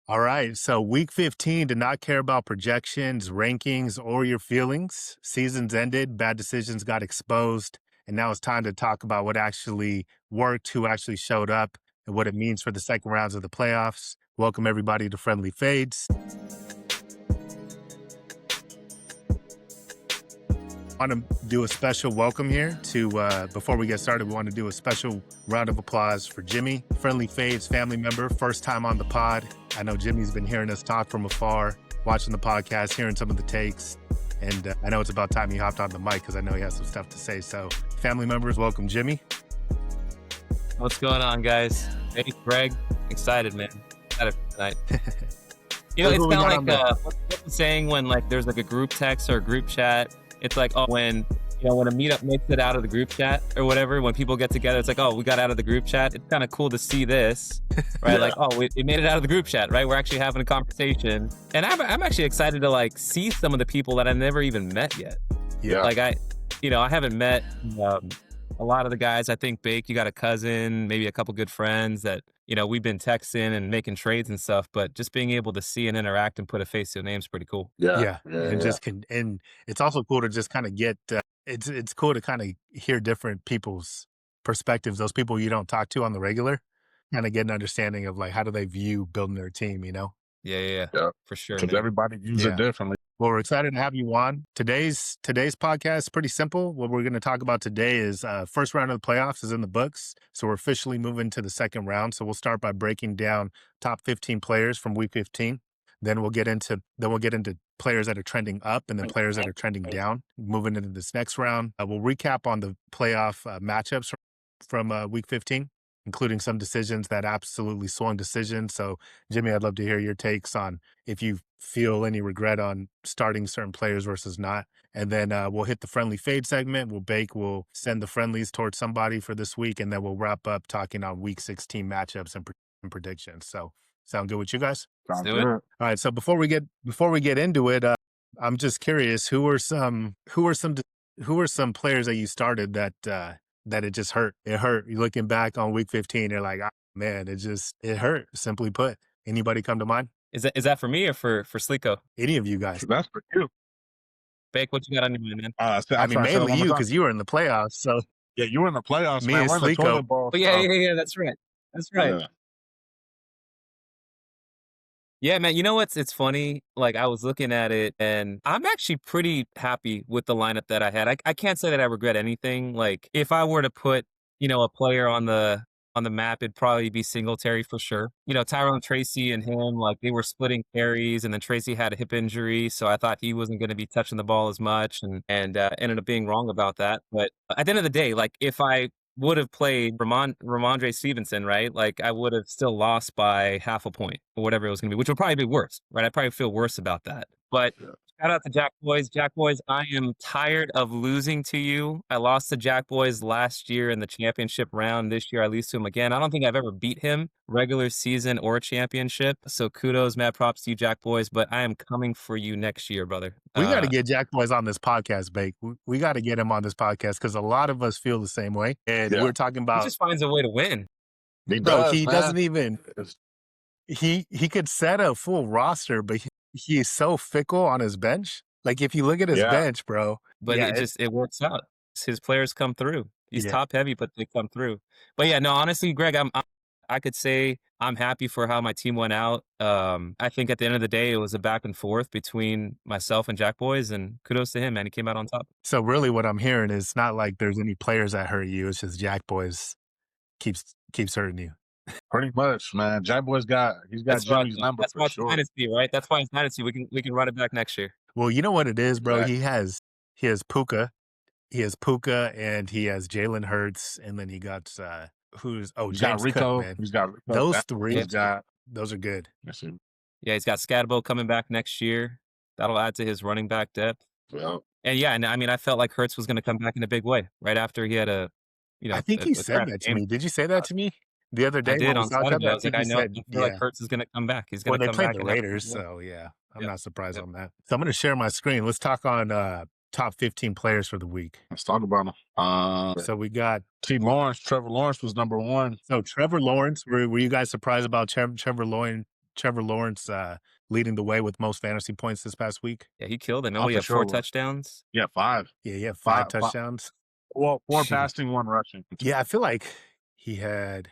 All right. So week 15 did not care about projections, rankings, or your feelings. Seasons ended, bad decisions got exposed. And now it's time to talk about what actually worked, who actually showed up, and what it means for the second rounds of the playoffs. Welcome everybody to Friendly Fades. I want to do a special welcome here to, before we get started, we want to do a special round of applause for Jimmy, Friendly Fades family member, first time on the pod. I know Jimmy's been hearing us talk from afar, watching the podcast, hearing some of the takes. And I know it's about time he hopped on the mic because I know he has some stuff to say. So family members, welcome Jimmy. What's going on, guys? Hey, Greg. Excited, man. Excited for tonight. You know, it's kind of like what's the saying when like there's like a group text or a group chat. It's like, oh, when a meetup makes it out of the group chat or whatever, when people get together, it's like, oh, we got out of the group chat. It's kind of cool to see this, right? Yeah. Like, oh, we made it out of the group chat, right? We're actually having a conversation. And I'm actually excited to like see some of the people that I never even met yet. Yeah. Like I haven't met a lot of the guys. I think, Bake, you got a cousin, maybe a couple good friends that, we've been texting and making trades and stuff, but just being able to see and interact and put a face to a name is pretty cool. Yeah. And it's also cool to just kind of get, it's cool to kind of hear different people's perspectives, those people you don't talk to on the regular, kind of get an understanding of like, how do they view building their team, Yeah, for sure. Because everybody views it differently. Well, we're excited to have you on. Today's podcast is pretty simple. What we're going to talk about today is first round of the playoffs is in the books. So we're officially moving to the second round. So we'll start by breaking down top 15 players from week 15. Then we'll get into players that are trending up and then players that are trending down. Moving into this next round, we'll recap on the playoff matchups from week 15, including some decisions that absolutely swung decisions. So, Jimmy, I'd love to hear your takes on if you feel any regret on starting certain players versus not. And then we'll hit the friendly fade segment. We'll send the friendlies towards somebody for this week, and then we'll wrap up talking on week 16 matchups and predictions. So, sound good with you guys? Let's do it. All right. So before we get into it, I'm just curious, who are some players that you started that it just hurt? It hurt. You're looking back on week 15, you're like, oh, man, it hurt. Simply put. Anybody come to mind? Is that for me or for Sleeko? Any of you guys? That's for you. Bake, what you got on your mind, man? I mean, mainly you because you were in the playoffs. So yeah, you were in the playoffs. Me man. and We're in the Sleeko. toilet bowl. Oh, yeah. That's right. Yeah, man. You know what's it's funny? Like I was looking at it and I'm actually pretty happy with the lineup that I had. I can't say that I regret anything. Like if I were to put, a player on the map, it'd probably be Singletary for sure. Tyrone Tracy and him, like they were splitting carries and then Tracy had a hip injury. So I thought he wasn't going to be touching the ball as much and ended up being wrong about that. But at the end of the day, like if I would have played Ramondre Stevenson, right? Like I would have still lost by half a point or whatever it was going to be, which would probably be worse, right? I'd probably feel worse about that. But shout out to Jack Boys. Jack Boys, I am tired of losing to you. I lost to Jack Boys last year in the championship round. This year I lose to him again. I don't think I've ever beat him regular season or championship. So kudos, mad props to you, Jack Boys. But I am coming for you next year, brother. We got to get Jack Boys on this podcast, Bake. We got to get him on this podcast because a lot of us feel the same way. And we're talking about... He just finds a way to win. He doesn't even... He could set a full roster, but he's so fickle on his bench. Like if you look at his bench, bro. But it works out. His players come through. He's top heavy, but they come through. But yeah, no, honestly, Greg, I could say I'm happy for how my team went out. I think at the end of the day, it was a back and forth between myself and Jack Boys, and kudos to him, man. He came out on top. So really what I'm hearing is not like there's any players that hurt you. It's just Jack Boys keeps hurting you. Pretty much, man. Jack Boys he's got Jimmy's number that's for sure. Dynasty, right? That's why it's dynasty. We can run it back next year. Well, you know what it is, bro. Exactly. He has Puka. He has Puka and he has Jalen Hurts, and then he got James Rico. Cook, man. He's got Rico. Those three. Those are good. Yeah, he's got Scatabo coming back next year. That'll add to his running back depth. Well, and I mean, I felt like Hurts was going to come back in a big way right after he had I think he said that to me. Did you say that to me the other day? I did on Saturday. I was like, I feel like Hurts is going to come back. He's going to come back. They played the Raiders, so I'm not surprised on that. So I'm going to share my screen. Let's talk on top 15 players for the week. Let's talk about them. So we got Trevor Lawrence was number one. So Trevor Lawrence, were you guys surprised about Trevor Lawrence Trevor Lawrence leading the way with most fantasy points this past week? Yeah, he killed it. I Remember he for had sure 4 will. touchdowns? Yeah, 5. Yeah, he had 5 5, 5 touchdowns. well, 4 Gee. passing, 1 rushing. Yeah, I feel like he had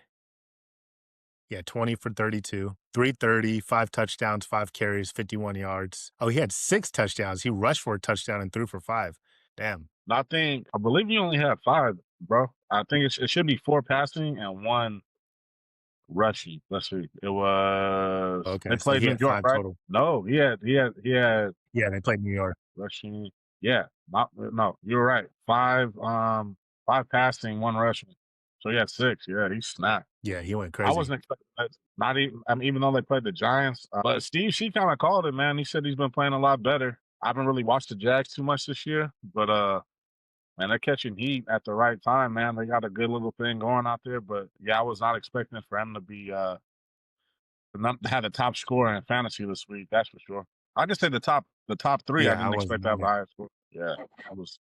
20 for 32, 330, 5 touchdowns, 5 carries, 51 yards. Oh, he had 6 touchdowns. He rushed for a touchdown and threw for 5. Damn. I believe you only had 5, bro. I think it should be 4 passing and 1 rushing. Let's see. It was they Okay, so played he New had York, 5 right? total. No, he had Yeah, they played New York. rushing. Yeah, no, you're right. 5 passing, 1 rushing. So he had 6. Yeah, he snapped. Yeah, he went I crazy. wasn't expecting that. Not even. I mean, even though they played the Giants, but Steve, she kind of called it, man. He said he's been playing a lot better. I haven't really watched the Jags too much this year, but man, they're catching heat at the right time, man. They got a good little thing going out there. But yeah, I was not expecting for him to be not to have the top scorer in fantasy this week. That's for sure. I just say the top 3. I Yeah, I didn't wasn't expect to have the either. highest score. Yeah, I was.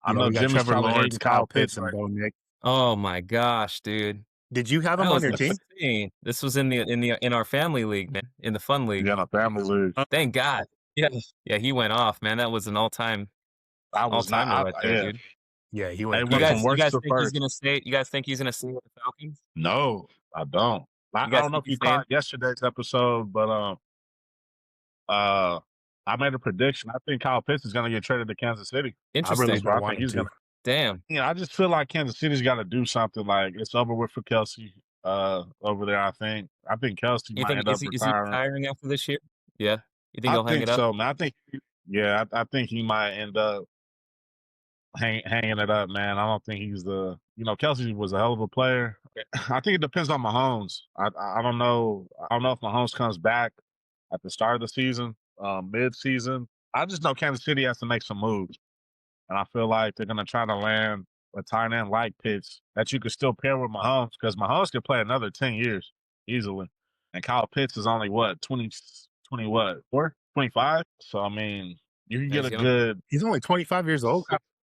I Yeah, know we got Jimmy's Trevor probably Lawrence, hating Kyle Kyle Pitts, Pitts and right Bo Nix. Oh my gosh, dude. Did you have That him on was your team? insane. This was in our family league, man, in the fun league. now. Yeah, in a family league. Thank God. Yeah. Yeah, he went off, man. That was an I was not. all-timer right there, Yeah, dude. Yeah, he they went went from crazy. You worst guys to think he's first. gonna stay with the Falcons? No, I don't. You I guys don't know think if he's you staying? caught yesterday's episode, but uh, I made a prediction. I think Kyle Pitts is going to get traded to Kansas City. I really Interesting. don't I want think him he's going to. to. Damn. I just feel like Kansas City's got to do something. Like it's over with for Kelsey. Over there, I think. I think Kelsey You might think end up is he retiring. retiring after this year? Yeah. You think I he'll hang think it up? so, man. Yeah, I think he might end up hanging it up, man. I don't think he's the. Kelsey was a hell of a player. I think it depends on Mahomes. I don't know. I don't know if Mahomes comes back at the start of the season, mid season. I just know Kansas City has to make some moves, and I feel like they're gonna try to land a tight end like Pitts that you could still pair with Mahomes because Mahomes could play another 10 years easily, and Kyle Pitts is only what 20 what 25. So I mean, you can Yeah, get he's a young. good He's only 25 years old.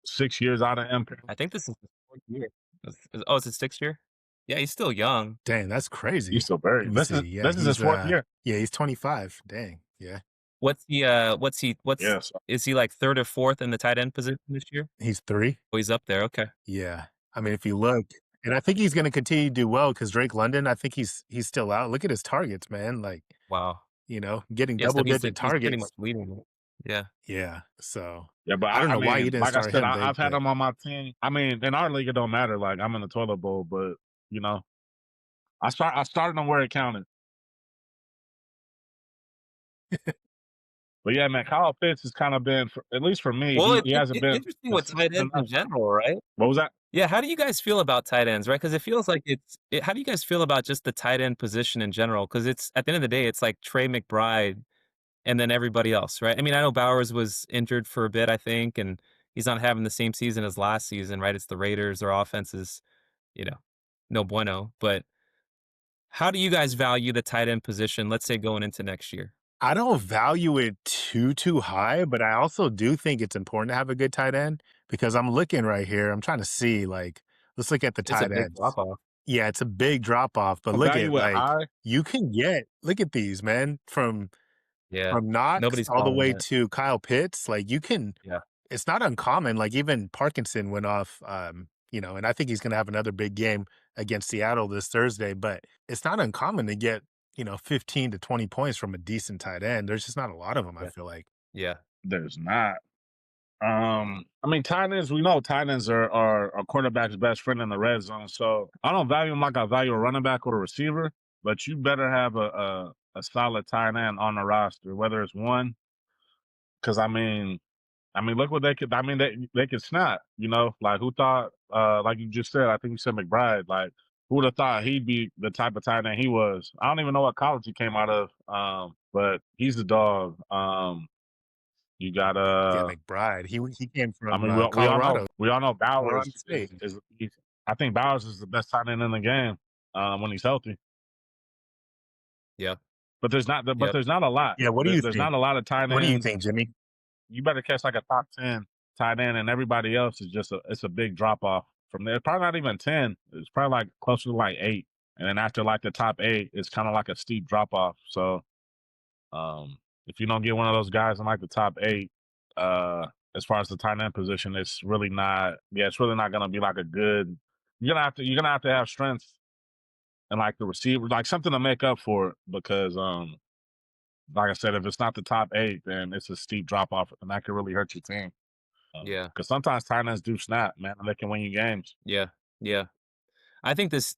6 years out of him. I think this is his 4th year. It's his 6th year? Yeah, he's still young. Dang, that's He's crazy. still very. Let me This is see. Yeah, this is his he's 4th year. he's 25. Dang. Yeah. What's Yes. is he like 3rd or 4th in the tight end position this year? He's 3. Oh, he's up there. Okay. Yeah. I mean, if you look, and I think he's going to continue to do well because Drake London, I think he's still out. Look at his targets, man. Like, Wow. getting Yeah, so double digit he's pretty much targets. leading it. Yeah. Yeah. So Yeah, but I don't I know why you mean, didn't like I start said, him, I've had but him on my team. I mean, in our league, it don't matter. Like I'm in the toilet bowl, but you know, I started him where it counted. But yeah, man, Kyle Pitts has kind of been, at least for me, Well, he hasn't been interesting with tight consistent ends in enough. general, right? What was that? Yeah, how do you guys feel about tight ends, right? Because it feels like how do you guys feel about just the tight end position in general? Because it's at the end of the day, it's like Trey McBride and then everybody else, right? I mean, I know Bowers was injured for a bit, I think, and he's not having the same season as last season, right? It's the Raiders, their offense is, you know, no bueno. But how do you guys value the tight end position, let's say going into next year? I don't value it too high, but I also do think it's important to have a good tight end because I'm looking right here. I'm trying to see, like, let's look at the It's a tight big ends. drop off. Yeah, it's a big drop off, but I look at value it like high. you can look at these, man, Yeah. from Knox Nobody's all the calling way it. to Kyle Pitts. Like Yeah. it's not uncommon. Like even Parkinson went off, and I think he's gonna have another big game against Seattle this Thursday, but it's not uncommon to get, 15 to 20 points from a decent tight end. There's just not a lot of them, I Yeah. feel like. Yeah. There's not. I mean, tight ends. We know tight ends are a quarterback's best friend in the red zone. So I don't value them like I value a running back or a receiver. But you better have a solid tight end on the roster, whether it's one. Because I mean, look what they could. I mean, they could snap. Like who thought? Like you just said, I think you said McBride. Like who would have thought he'd be the type of tight end he was? I don't even know what college he came out of. But he's the dog. You got Yeah, McBride. He came I from mean, Colorado, we all know Colorado Bowers State. I think Bowers is the best tight end in the game when he's healthy. Yep. But there's not Yep. a lot. Yeah, what do you There's think? not a lot of tight What do you ends. think, Jimmy? You better catch like a top 10 tight end, and everybody else is just it's a big drop off from there. It's probably not even 10. It's probably like closer to like 8. and then after like the top 8, it's kind of like a steep drop off. So um, if you don't get one of those guys in like the top 8, uh, as far as the tight end position, it's really not. Yeah, it's really not going to be like a good. You're gonna have to have strength and like the receiver, like something to make up for it because like I said, if it's not the top 8, then it's a steep drop off, and that could really hurt your team. Yeah. Because sometimes tight ends do snap, man, and they can win you games. Yeah. Yeah. I think this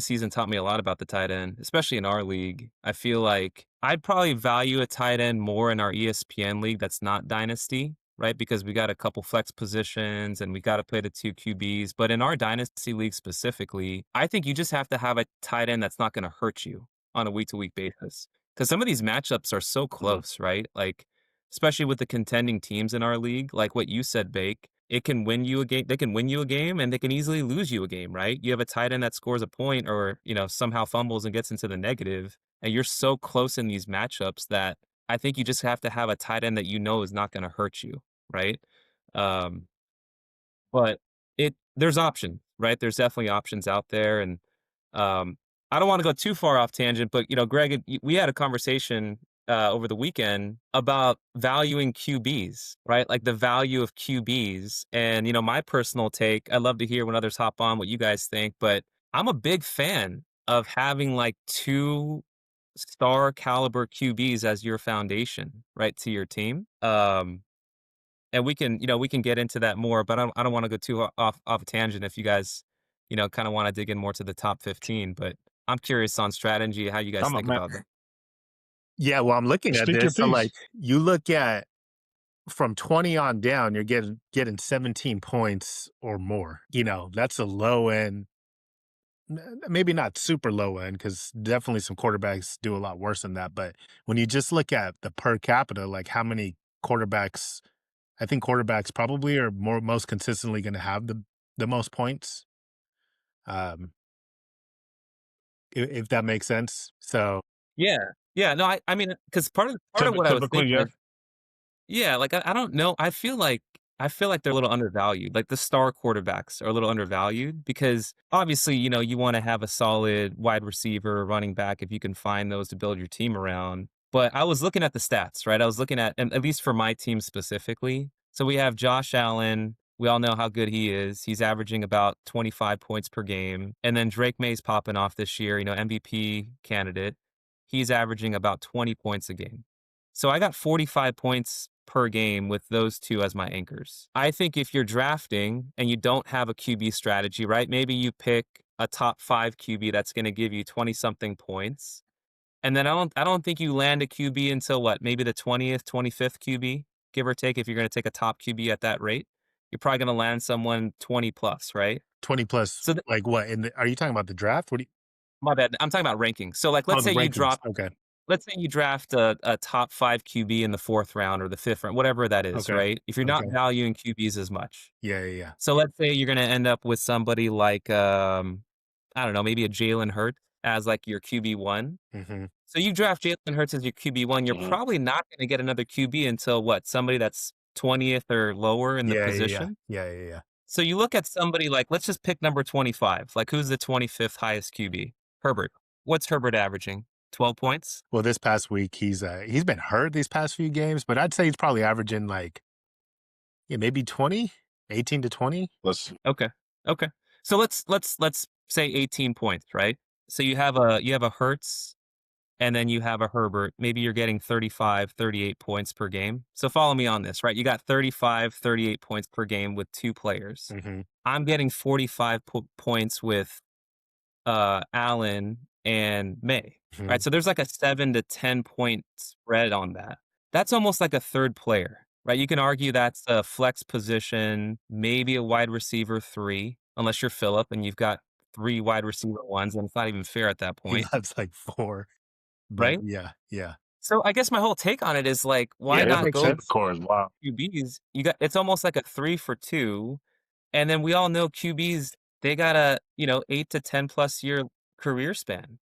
season taught me a lot about the tight end, especially in our league. I feel like I'd probably value a tight end more in our ESPN league that's not dynasty, right? Because we got a couple flex positions and we got to play the two QBs. But in our dynasty league specifically, I think you just have to have a tight end that's not going to hurt you on a week to week basis. Because some of these matchups are so Mhm. close, right? Like, especially with the contending teams in our league, like what you said, Bake, it can win you a game. They can win you a game and they can easily lose you a game, right? You have a tight end that scores a point or, somehow fumbles and gets into the negative, and you're so close in these matchups that I think you just have to have a tight end that you know is not going to hurt you, right? Um, but there's options, right? There's definitely options out there, and um, I don't want to go too far off tangent, but Greg, we had a conversation over the weekend about valuing QBs, right? Like the value of QBs, and my personal take. I'd love to hear when others hop on what you guys think, but I'm a big fan of having like two star caliber QBs as your foundation, right, to your team. And we can get into that more, but I don't wanna go too off a tangent if you guys, kinda wanna dig in more to the top 15, but I'm curious on strategy, how you guys Come on, think man. about that. Yeah, well, I'm looking at Speak your this. So, like, piece. you look at from 20 on down, you're getting 17 points or more. That's a low end, maybe not super low end, because definitely some quarterbacks do a lot worse than that. But when you just look at the per capita, like how many quarterbacks, I think quarterbacks probably are most consistently going to have the most points. Um, if that makes sense. So Yeah. Yeah, no, I mean, because part of what I was Typically, thinking yeah. is, yeah, like, I don't know, I feel like they're a little undervalued, like, the star quarterbacks are a little undervalued because, obviously, you wanna have a solid wide receiver, running back if you can find those to build your team around, but I was looking at the stats, right? I was looking at, and at least for my team specifically, so we have Josh Allen, we all know how good he is, he's averaging about 25 points per game, and then Drake May's popping off this year, MVP candidate, he's averaging about 20 points a game. So I got 45 points per game with those two as my anchors. I think if you're drafting and you don't have a QB strategy, right? Maybe you pick a top 5 QB that's going to give you 20 something points. And then I don't think you land a QB until what? Maybe the 20th, 25th QB, give or take if you're going to take a top QB at that rate. You're probably going to land someone 20 plus, right? 20 plus, So like what? Are you talking about the draft? What do you, my bad. I'm talking about rankings. So like oh, let's the say you rankings. drop Okay. let's say you draft a top 5 QB in the 4th round or the 5th round, whatever that is, Okay. right? If you're not Okay. valuing QBs as much. Yeah. Yeah. Yeah. So let's say you're gonna end up with somebody like, I don't know, maybe a Jalen Hurts as, like, your QB1. Hmm. So you draft Jalen Hurts as your QB1, you're Mhm. probably not gonna get another QB until what? Somebody that's 20th or lower in the Yeah. Yeah. Yeah. position? Yeah. Yeah. Yeah. So you look at somebody like, let's just pick number 25, like, who's the 25th highest QB? Herbert. What's Herbert averaging? 12 points? Well, this past week he's been hurt these past few games, but I'd say he's probably averaging like, yeah, maybe 20, 18 to 20. Let's Okay. Okay. So let's say 18 points, right? So you have a Hertz and then you have a Herbert. Maybe you're getting 35, 38 points per game. So follow me on this, right? You got 35, 38 points per game with two players. Hmm. I'm getting 45 points with Allen and May, Hmm. right? So there's like a 7 to 10 point spread on that. That's almost like a third player, right? You can argue that's a flex position, maybe a wide receiver 3, unless you're Philip and you've got 3 wide receiver 1s, and it's not even fair at that He point, has like four, but right? yeah. Yeah. So I guess my whole take on it is like, why Yeah. yeah, That not makes go sense. core is wild. QBs? You got it's almost like a 3 for 2, and then we all know QBs, they got a, 8 to 10 plus year career span,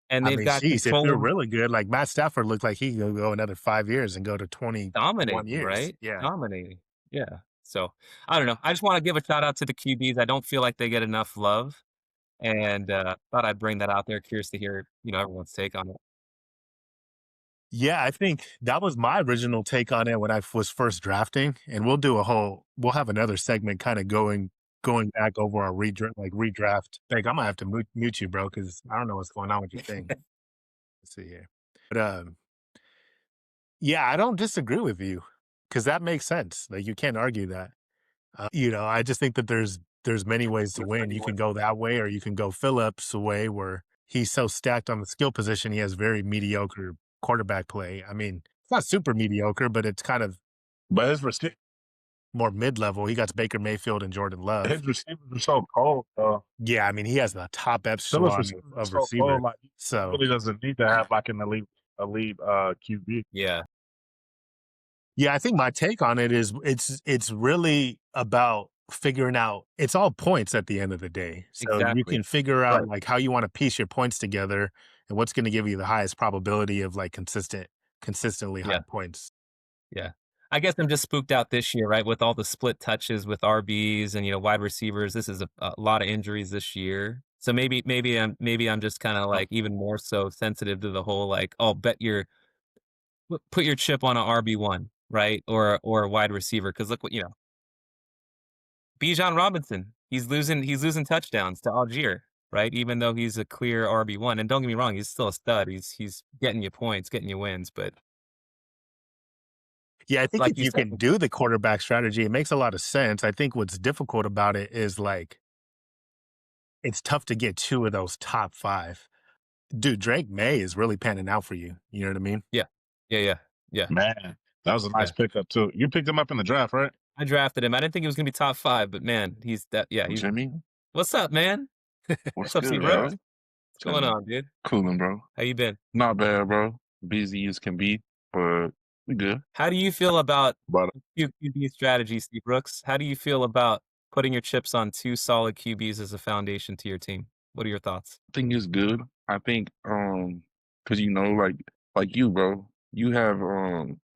and I they've mean, got geez, if control they're of really good, like Matt Stafford looked like he could go another 5 years and go to 21 dominating, years. right? Yeah. Dominating. Yeah. So, I don't know. I just wanna give a shout out to the QBs. I don't feel like they get enough love. and thought I'd bring that out there. Curious to hear, everyone's take on it. Yeah, I think that was my original take on it when I was first drafting, and we'll have another segment kind of going back over our redraft. Like, I'm gonna have to mute you, bro, because I don't know what's going on with your thing. Let's see here, but yeah, I don't disagree with you because that makes sense. Like, you can't argue that. I just think that there's many ways to win. You can go that way, or you can go Phillips' way, where he's so stacked on the skill position, he has very mediocre quarterback play. I mean, it's not super mediocre, but it's kind of But more mid-level. He got Baker Mayfield and Jordan Love. his receivers are so cold, though. Yeah, I mean, he has the top Phillips epsilon receivers are of so receiver. cold. Like he So really doesn't need to have like an elite QB. Yeah, yeah, I think my take on it is it's really about figuring out, it's all points at the end of the day. So you exactly. can figure out Right. like how you want to piece your points together and what's going to give you the highest probability of like consistently high Yeah, points. yeah. I guess I'm just spooked out this year, right? With all the split touches with RBs and wide receivers. This is a lot of injuries this year. So maybe I'm just kind of like even more so sensitive to the whole like, oh, put your chip on a RB1, right? Or a wide receiver, because look what Bijan Robinson, he's losing touchdowns to Algier, right? Even though he's a clear RB1. And don't get me wrong, he's still a stud. He's getting you points, getting you wins. But Yeah, I think like if you you said, can do the quarterback strategy, it makes a lot of sense. I think what's difficult about it is like it's tough to get two of those top five. Dude, Drake May is really panning out for you. You know what I mean? yeah, yeah, yeah, yeah, Man, that was a nice yeah. pickup too. You picked him up in the draft, right? I drafted him. I didn't think he was gonna be top 5, but man, he's that yeah, he's Jimmy, what's up, man? what's What's up, good, C bro? Brooks? What's going Chilling, on, dude? cooling, bro. How you been? Not bad, bro. Busy as can be, but we good. How do you feel about But QB strategy, Steve Brooks? How do you feel about putting your chips on 2 solid QBs as a foundation to your team? What are your thoughts? I think it's good. I think, cause like you, bro. You have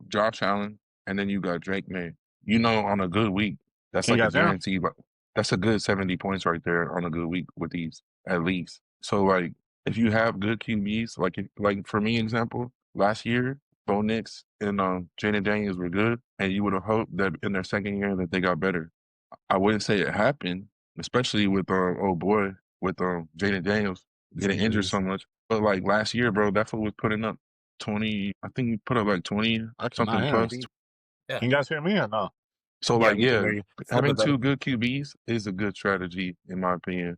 Josh Allen, and then you got Drake May. On a good week, that's can you like a guys hear him? guarantee. But that's a good 70 points right there on a good week with these at least. So like, if you have good QBs, like for me, example, last year, Bo Nix and Jaden Daniels were good, and you would have hoped that in their second year that they got better. I wouldn't say it happened, especially with old boy with Jaden Daniels getting injured so much. But like last year, bro, that fool was putting up 20. I think he put up like 20 I cannot something hear him. plus. Yeah. Can you guys hear me or no? So Yeah, like, we can yeah, hear you. It's a little having bit better. two good QBs is a good strategy in my opinion.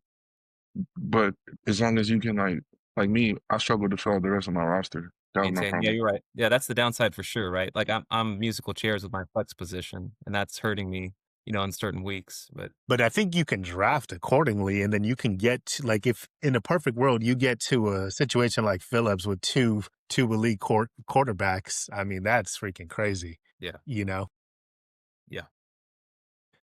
But as long as you can like me, I struggle to fill out the rest of my roster. That was my Maintain. Yeah, problem. you're right. Yeah, that's the downside for sure, right? Like I'm musical chairs with my flex position, and that's hurting me, in certain weeks. But But I think you can draft accordingly, and then you can get to, like, if in a perfect world you get to a situation like Phillips with two elite quarterbacks. I mean, that's freaking crazy. yeah, You know? yeah.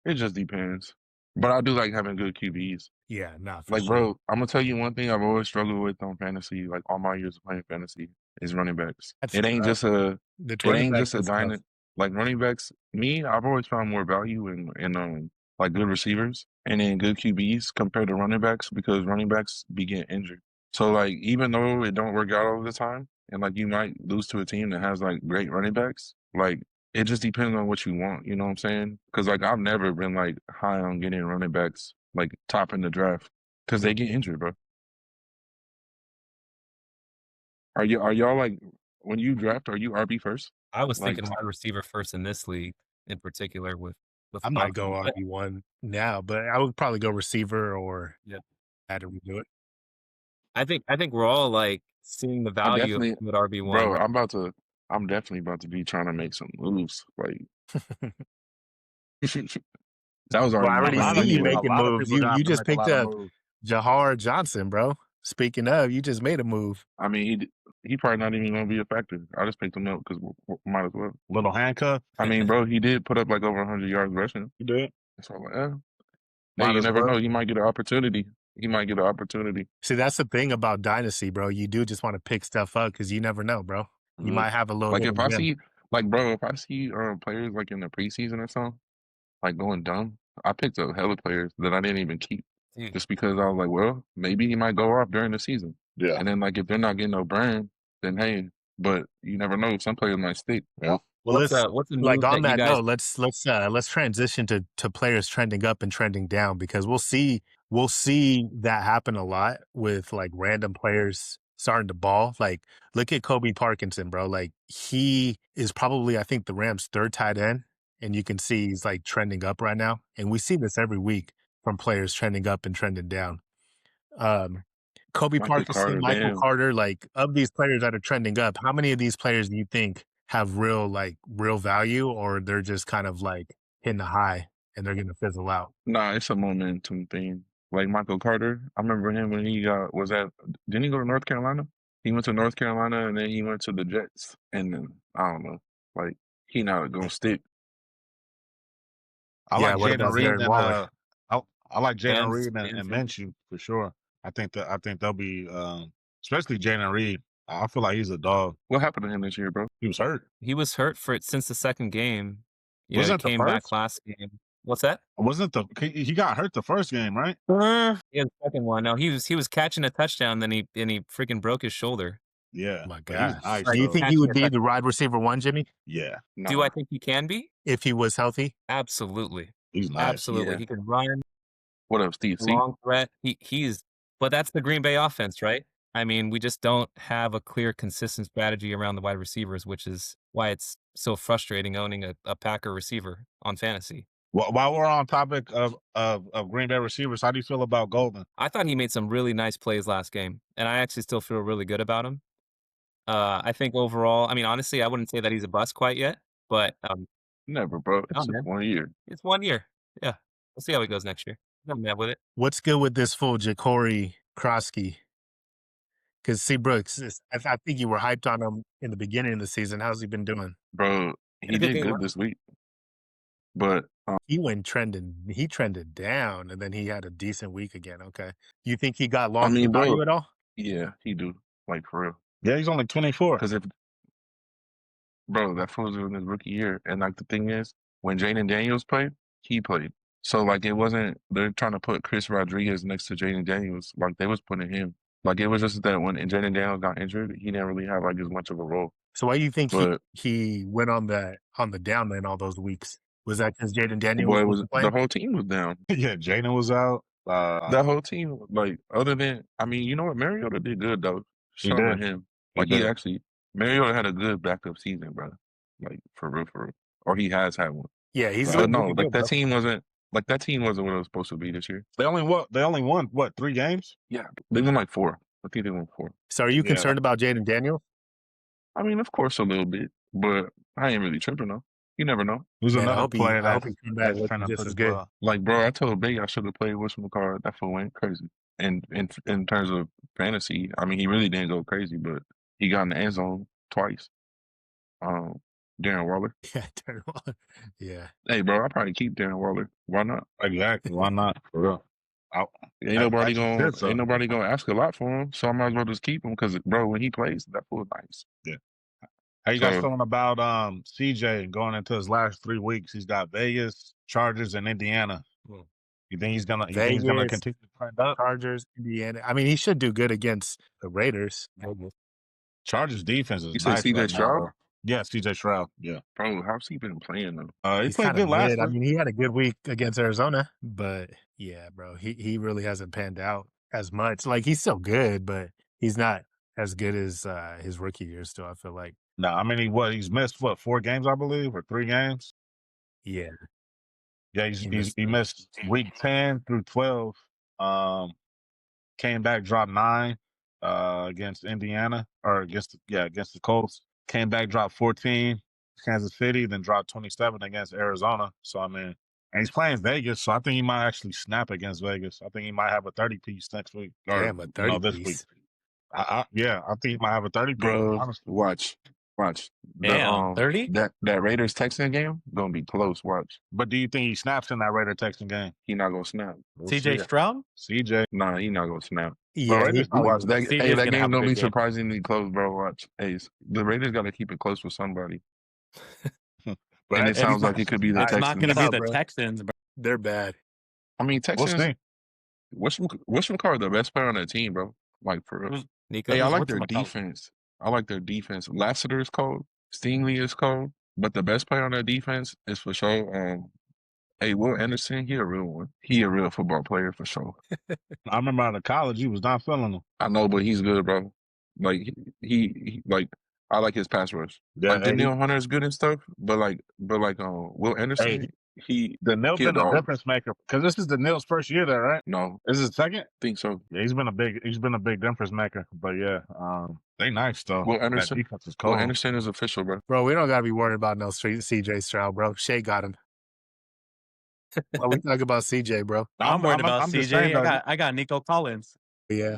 It just depends. But I do like having good QBs. Yeah, not for Like, sure. bro, I'm gonna tell you one thing I've always struggled with on fantasy, like all my years of playing fantasy, is running backs. That's It ain't tough. just a, The it running ain't backs just a is tough. dynamic. Like running backs, me, I've always found more value in like good receivers and in good QBs compared to running backs because running backs be getting injured. So like, even though it don't work out all the time, and like you might lose to a team that has like great running backs, like it just depends on what you want. You know what I'm saying? Because like I've never been like high on getting running backs like top in the draft because they get injured, bro. Are y'all like when you draft? Are you RB first? I was Like, thinking wide receiver first in this league, in particular with I might go Buffalo. But RB1 now, but I would probably go receiver or yeah, had to redo I think we're all like seeing the I value of definitely, him at RB1, bro. right? I'm definitely about to be trying to make some moves. Like it. that was Well, I already my already A lot see plan of you anyway. a making lot of moves. people You got to just make a picked lot of up moves. Jahar Johnson, bro. Speaking of, you just made a move. I mean, he probably not even gonna be a factor. I just picked him up because might as well. Little handcuff. I mean, bro, he did put up like over 100 yards rushing. You did. So I'm like, hey, Might you as never well. know. He might get an opportunity. He might get an opportunity. See, that's the thing about Dynasty, bro. You do just want to pick stuff up because you never know, bro. You Mhm. might have a little Like if hidden I gem. see, like, bro, if I see players like in the preseason or something, like going dumb, I picked up hella players that I didn't even keep. Dude. just because I was like, well, maybe he might go off during the season. Yeah. And then like if they're not getting no burn, then hey, but you never know. Some players might stick. Yeah. Well, What's a like move on that you that guys? note, let's transition to players trending up and trending down, because we'll see that happen a lot with like random players starting to ball. Like look at Kobe Parkinson, bro. Like he is probably, I think, the Rams' third tight end, and you can see he's like trending up right now. And we see this every week from players trending up and trending down. Kobe Michael Parkinson, Carter, Michael damn. Carter, like of these players that are trending up, how many of these players do you think have real value, or they're just kind of like hitting a high and they're going to fizzle out? Nah, it's a momentum thing. Like Michael Carter, I remember him when he didn't he go to North Carolina? He went to North Carolina and then he went to the Jets. And then, I don't know, like he not gonna stick. I Yeah, like what Jaden about Reed Darren and Waller? I like Jaden Vance, Reed and Vance. Minshew for sure. I think they'll be especially Jaden Reed. I feel like he's a dog. What happened to him this year, bro? He was hurt. He was hurt for it since the second game. You know, he Wasn't it the came back first? last game. What's that? Wasn't he got hurt the first game, right? Yeah, the second one. No, he was catching a touchdown, then he freaking broke his shoulder. Yeah. Oh my But he's gosh. nice Do you though. think he would be the wide receiver one, Jimmy, Yeah. Do I Nah. think he can be? if he was healthy? Absolutely. He's nice. Absolutely. Yeah. He can run, What up, Steve? See? long threat. He's but that's the Green Bay offense, right? I mean, we just don't have a clear, consistent strategy around the wide receivers, which is why it's so frustrating owning a Packer receiver on fantasy. While we're on topic of Green Bay receivers, how do you feel about Golden? I thought he made some really nice plays last game, and I actually still feel really good about him. I think overall, I mean, honestly, I wouldn't say that he's a bust quite yet, but Never, bro. oh, It's just man, 1 year. it's 1 year. Yeah, we'll see how he goes next year. I'm mad with it. What's good with this fool Ja'Cory Krosky? Because C. Brooks, I think you were hyped on him in the beginning of the season. How's he been doing? Bro, Had a he good did game good last this week. But He trended down, and then he had a decent week again. Okay. You think he got I long-term mean, value bro, at all? yeah, he do. Like for real. Yeah, he's only 24. Because bro, that fool's in his rookie year. And like the thing is, when Jaden Daniels played, he played. So like it wasn't they're trying to put Chris Rodriguez next to Jaden Daniels, like they was putting him. Like it was just that when Jaden Daniels got injured, he didn't really have like as much of a role. So why do you think But he went on the down then all those weeks? Was that because Jaden Daniels boy, wasn't the playing? whole team was down. Yeah, Jaden was out. That whole team, like other than I mean, you know what, Mariota did good though. He Shout out did. to him. He Like he did. actually Mariota had a good backup season, bro. Like for real, for real. Or he has had one. Yeah, he's But doing no, really like good, bro. that team wasn't what it was supposed to be this year. They only won what, 3 games? Yeah, they won like 4. I think they won 4. So are you Yeah. concerned about Jaden Daniels? I mean, of course, a little bit, but I ain't really tripping though. You never know. Who's Man, I another hope he player come back that's looking trying to just put as as good. well? Like, bro, I told Big I should have played whatchamacallit. That fool went crazy. And in terms of fantasy, I mean, he really didn't go crazy, but he got in the end zone twice. Darren Waller. Yeah, Darren Waller. Yeah. Hey, bro, I'll probably keep Darren Waller. Why not? Exactly. Why not? For real. Ain't nobody that's gonna ask a lot for him, so I might as well just keep him because, bro, when he plays, that fool is nice. Yeah. How you guys So- feeling about CJ going into his last 3 weeks? He's got Vegas, Chargers, and Indiana. Hmm. You think he's gonna Vegas, continue to trend up? Chargers, Indiana. I mean, he should do good against the Raiders. Chargers defense is You said nice CJ right now, Stroud? bro. Yeah, CJ Stroud. Yeah. Bro, how's he been playing though? He He's played kind of good last mid. I week. mean, he had a good week against Arizona, but yeah, bro, he really hasn't panned out as much. Like he's still good, but he's not as good as his rookie year. Still, I feel like. No, I mean he's missed 4 games, I believe, or 3 games. Yeah, Yeah, he missed week 10 through 12. Came back, dropped 9 against Indiana or against the Colts. Came back, dropped 14 Kansas City, then dropped 27 against Arizona. So I mean, and he's playing Vegas, so I think he might actually snap against Vegas. I think he might have a 30-piece next week. Or, damn, a 30 this week. piece. I think he might have a 30-piece. Bro, Honestly. watch. Damn, 30? That Raiders Texan game gonna be close. Watch. But do you think he snaps in that Raider Texan game? He not gonna snap. We'll CJ see. Stroud? CJ. Nah, he not gonna snap. Yeah, Raiders he do probably Watch that. CJ's Hey, that gonna have game a gonna big be game. surprisingly close, bro. Watch. Hey, the Raiders gotta keep it close with somebody. But And it sounds like it could be the It's not Texans. going to be Nah, the bro. Texans, bro. They're bad. I mean, we'll Texans. see. Whatchamacallit the best player on that team, bro? Like for real. Nico. Hey, I Who's like their whatchamacallit? defense. I like their defense. Lassiter is cold. Stingley is cold. But the best player on that defense is for sure. Hey, Will Anderson, he a real one. He a real football player for sure. I remember out of college, he was not feeling him. I know, but he's good, bro. Like he like I like his pass rush. Yeah, Like Danielle Hunter is good and stuff, but Will Anderson, he Daniel's he a been a dog. difference maker because this is Daniel's first year there, right? No, This is his second. think so. Yeah, he's been a big difference maker. But yeah, they nice though. Will That Anderson, defense is cold. Will Anderson is official, bro. Bro, we don't gotta be worried about no street CJ Stroud, bro. Shea got him. Well, we talk about CJ, bro. I'm worried about I'm just CJ. saying, though, I got Nico Collins. Yeah.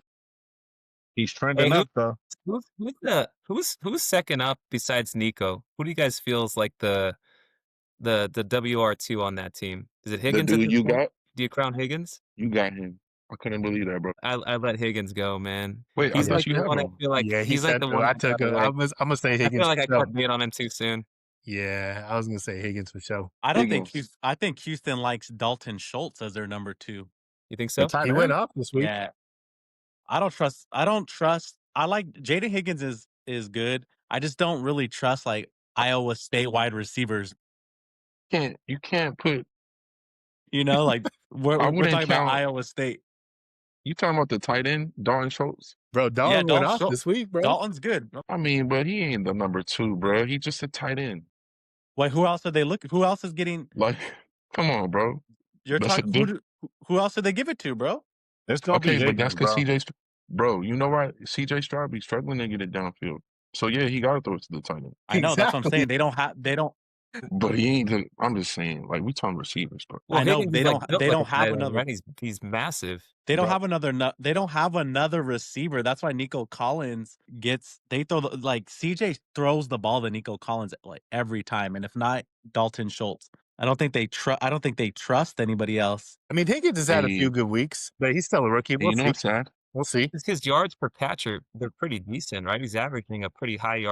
he's trending Hey, up though. Who's second up besides Nico? Who do you guys feel is like the WR2 on that team? Is it The Higgins? At dude this you point? got, Do you crown Higgins? you got him. I couldn't believe that, bro. I let Higgins go, man. Wait, He's I like thought you the had one I him. feel like Yeah, he he's like said the that. one I that took got, a, like, I'm gonna say I Higgins feel like for I sure. cut bait on him too soon. Yeah, I was gonna say Higgins for sure. I don't think Higgins. I think Houston likes Dalton Schultz as their number 2. You think The so? tight He went end? up this week. Yeah. I don't trust I like Jaden Higgins is good. I just don't really trust like Iowa State wide receivers. You can't put. You know, like we're I we're wouldn't talking about count. Iowa State. You talking about the tight end, Dalton Schultz? Bro, Dalton went Dalton off Schultz. this week, bro. Dalton's good. I mean, but he ain't the number 2, bro. He just a tight end. Wait, who else are they look? Who else is getting? Like, come on, bro. You're That's a talking. diff- Who else did they give it to, bro? It's gonna be Okay, but that's Higgins, because bro. CJ, bro. You know why CJ Stroud be struggling to get it downfield. So yeah, he got to throw it to the tight end. I know that's what I'm Exactly. saying. They don't. But he ain't. I'm just saying, like we talking receivers, bro. Well, I know Higgins they is don't. like built They like don't a have tight end, another. right? He's massive. They don't Bro. have another. They don't have another receiver. That's why Nico Collins gets. They throw like CJ throws the ball to Nico Collins like every time, and if not, Dalton Schultz. I don't think they trust anybody else. I mean, Higgins has had a Hey. few good weeks, but he's still a rookie. And We'll you know see. what's sad? We'll see. It's his yards per catch they're pretty decent, right? He's averaging a pretty high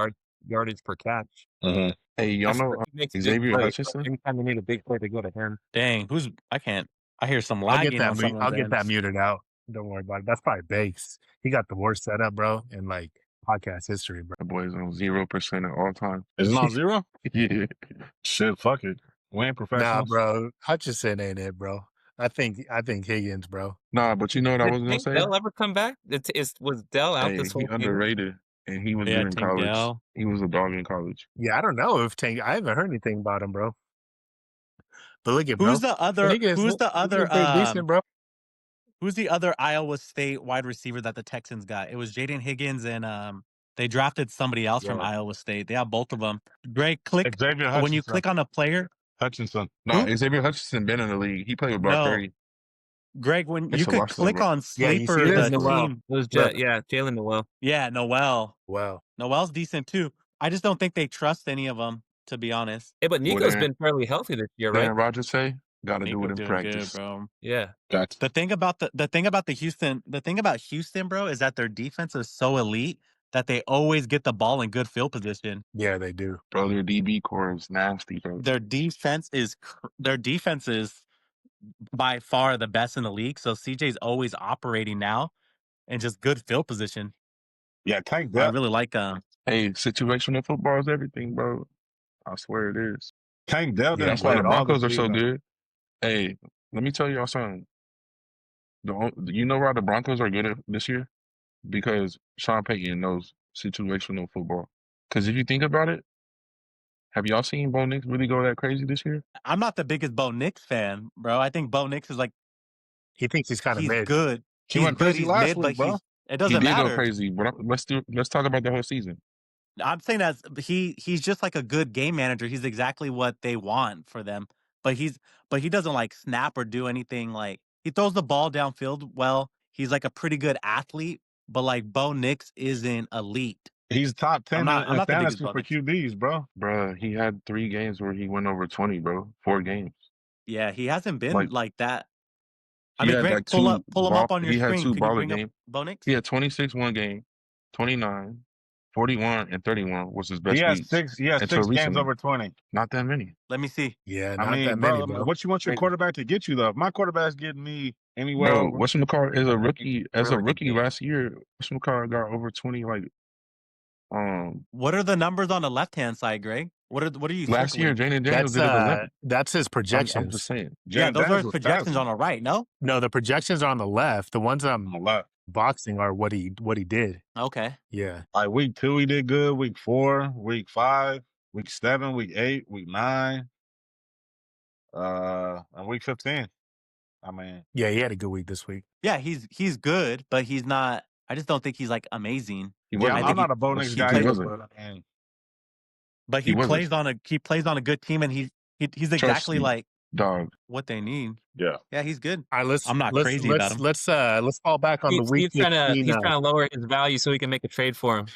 yardage per catch. Mm-hmm. Hey, y'all That's know where he makes big Xavier plays. Hutchinson? Anytime you need a big play to go to him. Dang, I can't. I hear some I'll get lagging on that. someone's I'll get that ends. muted out. Don't worry about it. That's probably Bakes. He got the worst setup, bro, in like podcast history, bro. That boy's on 0% at all times. Is it on 0? Yeah. Shit, fuck it. We ain't Nah, professionals. bro. Hutchinson ain't it, bro. I think Higgins, bro. Nah, but you know what I was Did gonna Tank say? Dell ever come back? Was Dell out Hey, this whole he season? underrated, and he was Yeah, good in Tank college. Dell. He was a dog in college. Yeah, I don't know if Tank. I haven't heard anything about him, bro. But look at bro. Who's the other? Higgins, Who's the other? Higgins pretty decent, bro. Who's the other Iowa State wide receiver that the Texans got? It was Jaden Higgins and they drafted somebody else from Yeah. Iowa State. They have both of them. Greg, click Xavier Hutchinson. when you click on a player. Hutchinson. No, Who? Xavier Hutchinson been in the league. He played with Brock No. Purdy. Greg, when Thanks you for could watching, click bro. on Yeah, you see Sleeper, it is the Noel. team. It was Right. Jalen Noel. Yeah, Noel. Wow. Noel's decent too. I just don't think they trust any of them, to be honest. Yeah, but Well, Nico's then- been fairly healthy this year, Then right? Rogers say, got to do it Nico's in doing practice. good, bro. Yeah. Gotcha. The thing about Houston, bro, is that their defense is so elite that they always get the ball in good field position. Yeah, they do. Bro, their DB core is nasty, bro. Their defense is by far the best in the league. So CJ's always operating now in just good field position. Yeah, Tank I Dell. really like Hey, situational football is everything, bro. I swear it is. Tank Dell Yeah, didn't That's why play the at all Broncos this are so season. good. Hey, let me tell y'all something. You know why the Broncos are good at this year? Because Sean Payton knows situational football. Because if you think about it, have y'all seen Bo Nix really go that crazy this year? I'm not the biggest Bo Nix fan, bro. I think Bo Nix is like He thinks he's kind of he's mid. good. He He's went good. crazy He's last mid, week, but bro. it He doesn't did matter. go crazy, but let's talk about the whole season. I'm saying that he's just like a good game manager. He's exactly what they want for them. But he doesn't like snap or do anything like he throws the ball downfield well. He's like a pretty good athlete, but like Bo Nix isn't elite. He's top 10 I'm not in the biggest fantasy Bo for Nix. QBs, bro. Bruh, he had 3 games where he went over 20, bro. 4 games. Yeah, he hasn't been like that. I He mean, had Greg, like pull 2 him up on your he had screen. 2 Can you baller bring up games. Bo Nix? He had 26 one game, 29, 41, and 31 was his best He has weeks. 6 until games recently. over 20. Not that many. Let me see. Yeah, I not mean, that many, bro, bro. what you want your Hey. quarterback to get you, though? If my quarterback's getting me anywhere Bro, over. whatchamacallit is a rookie as a Really good rookie game. last year, whatchamacallit got over 20 What are the numbers on the left-hand side, Greg? What are you last year circling? Jaden Daniels did it 11. That's his I'm just projections. saying. Yeah, Jaden those are Daniels his was projections fast on the right, no? No, the projections are on the left. The ones on I'm the left. boxing are what he did. Okay. Yeah. Like week 2, he did good. Week 4, week 5, week 7, week 8, week 9, and week 15. I mean, Yeah, he had a good week this week. Yeah, he's good, but he's not. I just don't think he's like amazing. He yeah, I wasn't. I'm think not a Bo Nix he guy He plays, either, wasn't. but I mean, but He wasn't. he plays on a good team, and he's Trust exactly me, like dog. what they need. yeah. Yeah, he's good. All right, I'm not crazy about him. let's fall back on the week Steve's trying 15. to lower his value so he can make a trade for him.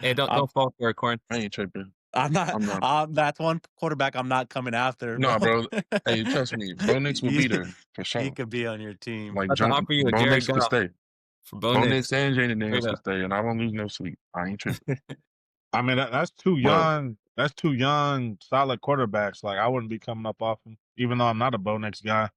Hey, I'm, don't fall for it, Corn. I ain't tripping. I'm not. I'm not. That's one quarterback I'm not coming after, bro. No, bro. Hey, trust me, Bo Nix will be he, there for he sure. could be on your team. Like About to offer you a Bo Jared Nix could Goff stay. for Bo Bo Nix. Nix and Jaden Daniels Straight could up. stay, and I won't lose no sleep. I ain't tripping. I mean, that's too But young. That's too young, solid quarterbacks. Like I wouldn't be coming up off him, even though I'm not a Bo Nix guy.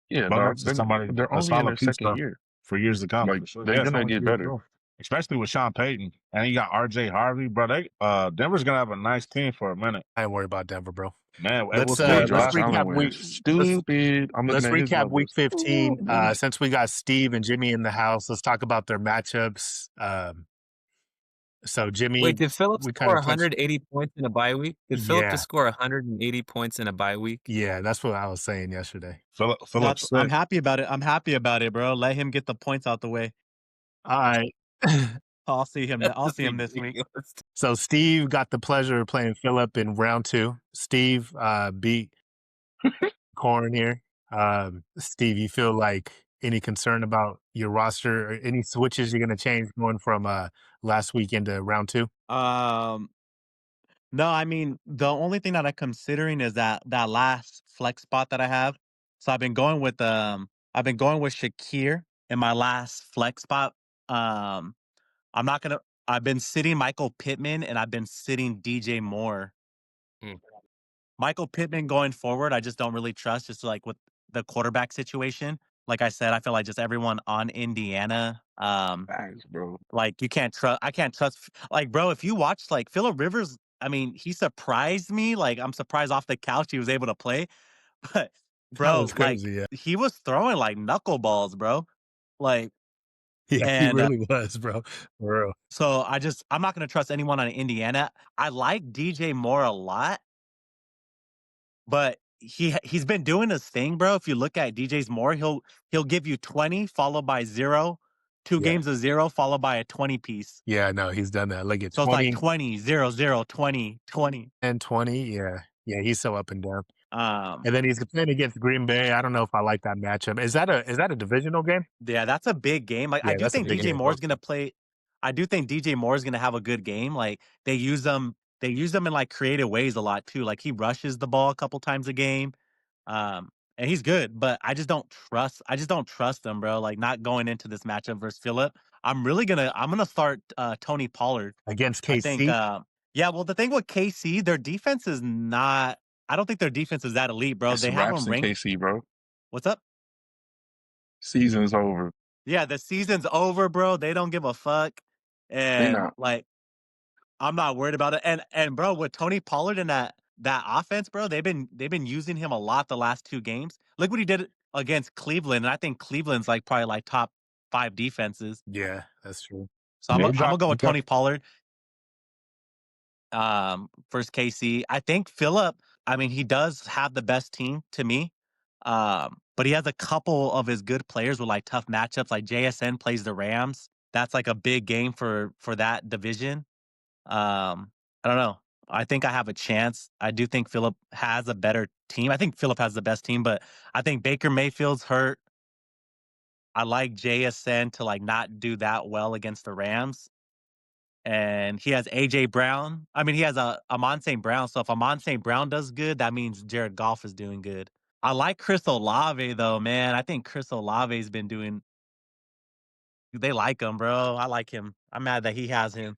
yeah, Bo dog, Nix is somebody, they're a only in solid their piece second for year. years to come, Like for sure. they're Yeah, it's gonna only get 2 years better. ago. Especially with Sean Payton, and he got R.J. Harvey, bro. Denver's gonna have a nice team for a minute, I ain't worried about Denver, bro. man. It Let's was Boy, sweet let's Josh last Allen recap week. went week let's stupid. I'm looking let's at his recap week numbers. 15. Ooh, boy. Since we got Steve and Jimmy in the house, let's talk about their matchups. So Jimmy, Wait, did Philip we kind score of touched. 180 points in a bye week? Did Philip Yeah, just score 180 points in a bye week? yeah, that's what I was saying yesterday. Phillips I'm sick. happy about it. I'm happy about it, bro. Let him get the points out the way. All right. I'll see him. That's I'll just see him this week. ridiculous. So Steve got the pleasure of playing Philip in round 2. Steve beat Corn here. Steve, you feel like any concern about your roster or any switches you're going to change going from last week into round 2? No, I mean the only thing that I'm considering is that last flex spot that I have. So I've been going with Shakir in my last flex spot. Um, I'm not gonna. I've been sitting Michael Pittman and I've been sitting DJ Moore. Mm. Michael Pittman going forward, I just don't really trust. Just like with the quarterback situation. Like I said, I feel like just everyone on Indiana. Thanks, bro. Like you can't trust. I can't trust. Like, bro, if you watch like Phillip Rivers, I mean, he surprised me. Like, I'm surprised off the couch he was able to play. But, That bro, was like crazy. Yeah. he was throwing like knuckleballs, bro. Like, Yeah, he and really was, bro. For real. so I'm not gonna trust anyone on Indiana. I like DJ Moore a lot, but he's been doing his thing, bro. If you look at DJ's Moore, he'll give you 20 followed by 0, 2 Yeah. games of 0 followed by a 20 piece. Yeah, no, he's done that. Look at So it's like 20 20, 0, 0, 20, 20. and 20. Yeah. Yeah, he's so up and down. Um, And then he's playing against Green Bay. I don't know if I like that matchup. Is that a divisional game? yeah, that's a big game. Like I Yeah, do that's a think big DJ game. Moore's gonna play. I do think DJ Moore's gonna have a good game. Like they use them in like creative ways a lot too. Like he rushes the ball a couple times a game. And he's good, but I just don't trust him, bro. Like not going into this matchup versus Phillip. I'm gonna start Tony Pollard. Against I think KC? yeah, well the thing with KC, their defense is not I don't think their defense is that elite, bro. It's They have raps them in ranked. KC, bro. What's up? Season's over. Yeah, the season's over, bro. They don't give a fuck. They And not. like I'm not worried about it. And bro, with Tony Pollard and that offense, bro, they've been using him a lot the last 2 games. Look what he did against Cleveland, and I think Cleveland's like probably like top 5 defenses. Yeah, that's true. So Yeah, I'm gonna go he with dropped Tony Pollard. Versus KC. I think Phillip, I mean, he does have the best team to me. But he has a couple of his good players with like tough matchups. Like JSN plays the Rams. That's like a big game for that division. I don't know. I think I have a chance. I do think Phillip has a better team. I think Phillip has the best team, but I think Baker Mayfield's hurt. I like JSN to like not do that well against the Rams. And he has AJ Brown. I mean, he has a Amon St. Brown. So if Amon St. Brown does good, that means Jared Goff is doing good. I like Chris Olave though, man. I think Chris Olave's been doing. They like him, bro. I like him. I'm mad that he has him.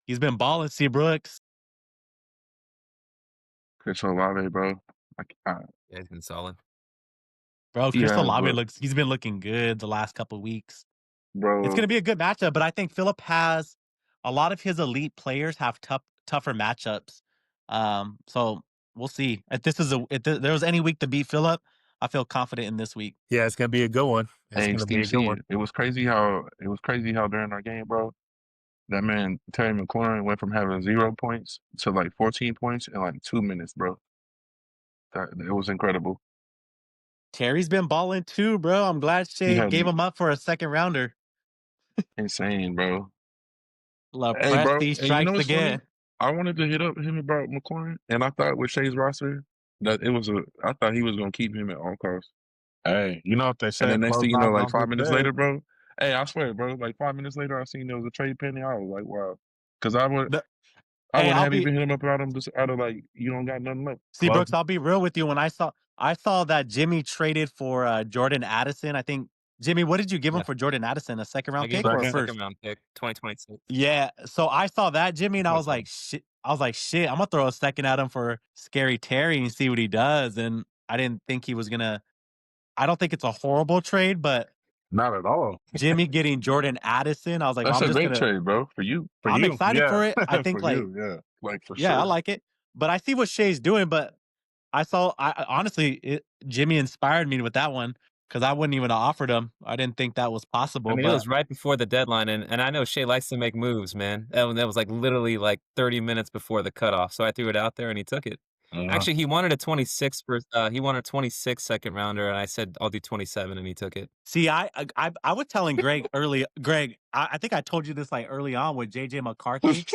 He's been balling, C. Brooks. Chris Olave, bro. Yeah, he's been solid. Bro, He Chris has, Olave but he's been looking good the last couple weeks. It's bro, gonna be a good matchup, but I think Philip has a lot of his elite players have tougher matchups. So we'll see. If there was any week to beat Philip, I feel confident in this week. Yeah, it's gonna be a good one. It's hey, gonna be Steve a good C, one. it was crazy how during our game, bro, that man Terry McLaurin went from having 0 points to like 14 points in like 2 minutes, bro. It was incredible. Terry's been balling too, bro. I'm glad He Shea had gave him up for a second rounder. insane, bro. La Hey, bro, Presti and you know strikes what's funny? again. I wanted to hit up him about McLaurin, and I thought with Shea's roster that I thought he was gonna keep him at all costs. Hey, you know what they And say? then next thing Closed you know, mouths like don't 5 minutes get fed. later, bro. Hey, I swear, bro. Like 5 minutes later, I seen there was a trade pending. I was like, wow, because The, I hey, wouldn't I'll have be even hit him up about him just out of like you don't got nothing left. See, Closed. Brooks, I'll be real with you. When I saw that Jimmy traded for Jordan Addison, I think Jimmy, what did you give him Yeah. for Jordan Addison? A second I round gave pick him or a a Second. first? second round pick, 2026. Yeah. So I saw that Jimmy, and I was 2020. like, shit. I was like, shit. I'm gonna throw a second at him for Scary Terry and see what he does. And I didn't think he was gonna. I don't think it's a horrible trade, but Not at all. Jimmy getting Jordan Addison, I was like, well, That's I'm a just great gonna. trade, bro, for you. For I'm you, excited yeah. for it. I think For like, you, yeah. Like for yeah, I sure. like it. But I see what Shea's doing. But honestly, Jimmy inspired me with that one because I wouldn't even have offered him. I didn't think that was I possible. mean, it But was right before the deadline, and I know Shea likes to make moves, man. That was like literally like 30 minutes before the cutoff, so I threw it out there and he took it. Uh-huh. Actually, he wanted a 26 first. He wanted a 26 second rounder, and I said I'll do 27, and he took it. see, I was telling Greg early. Greg, I think I told you this like early on with JJ McCarthy.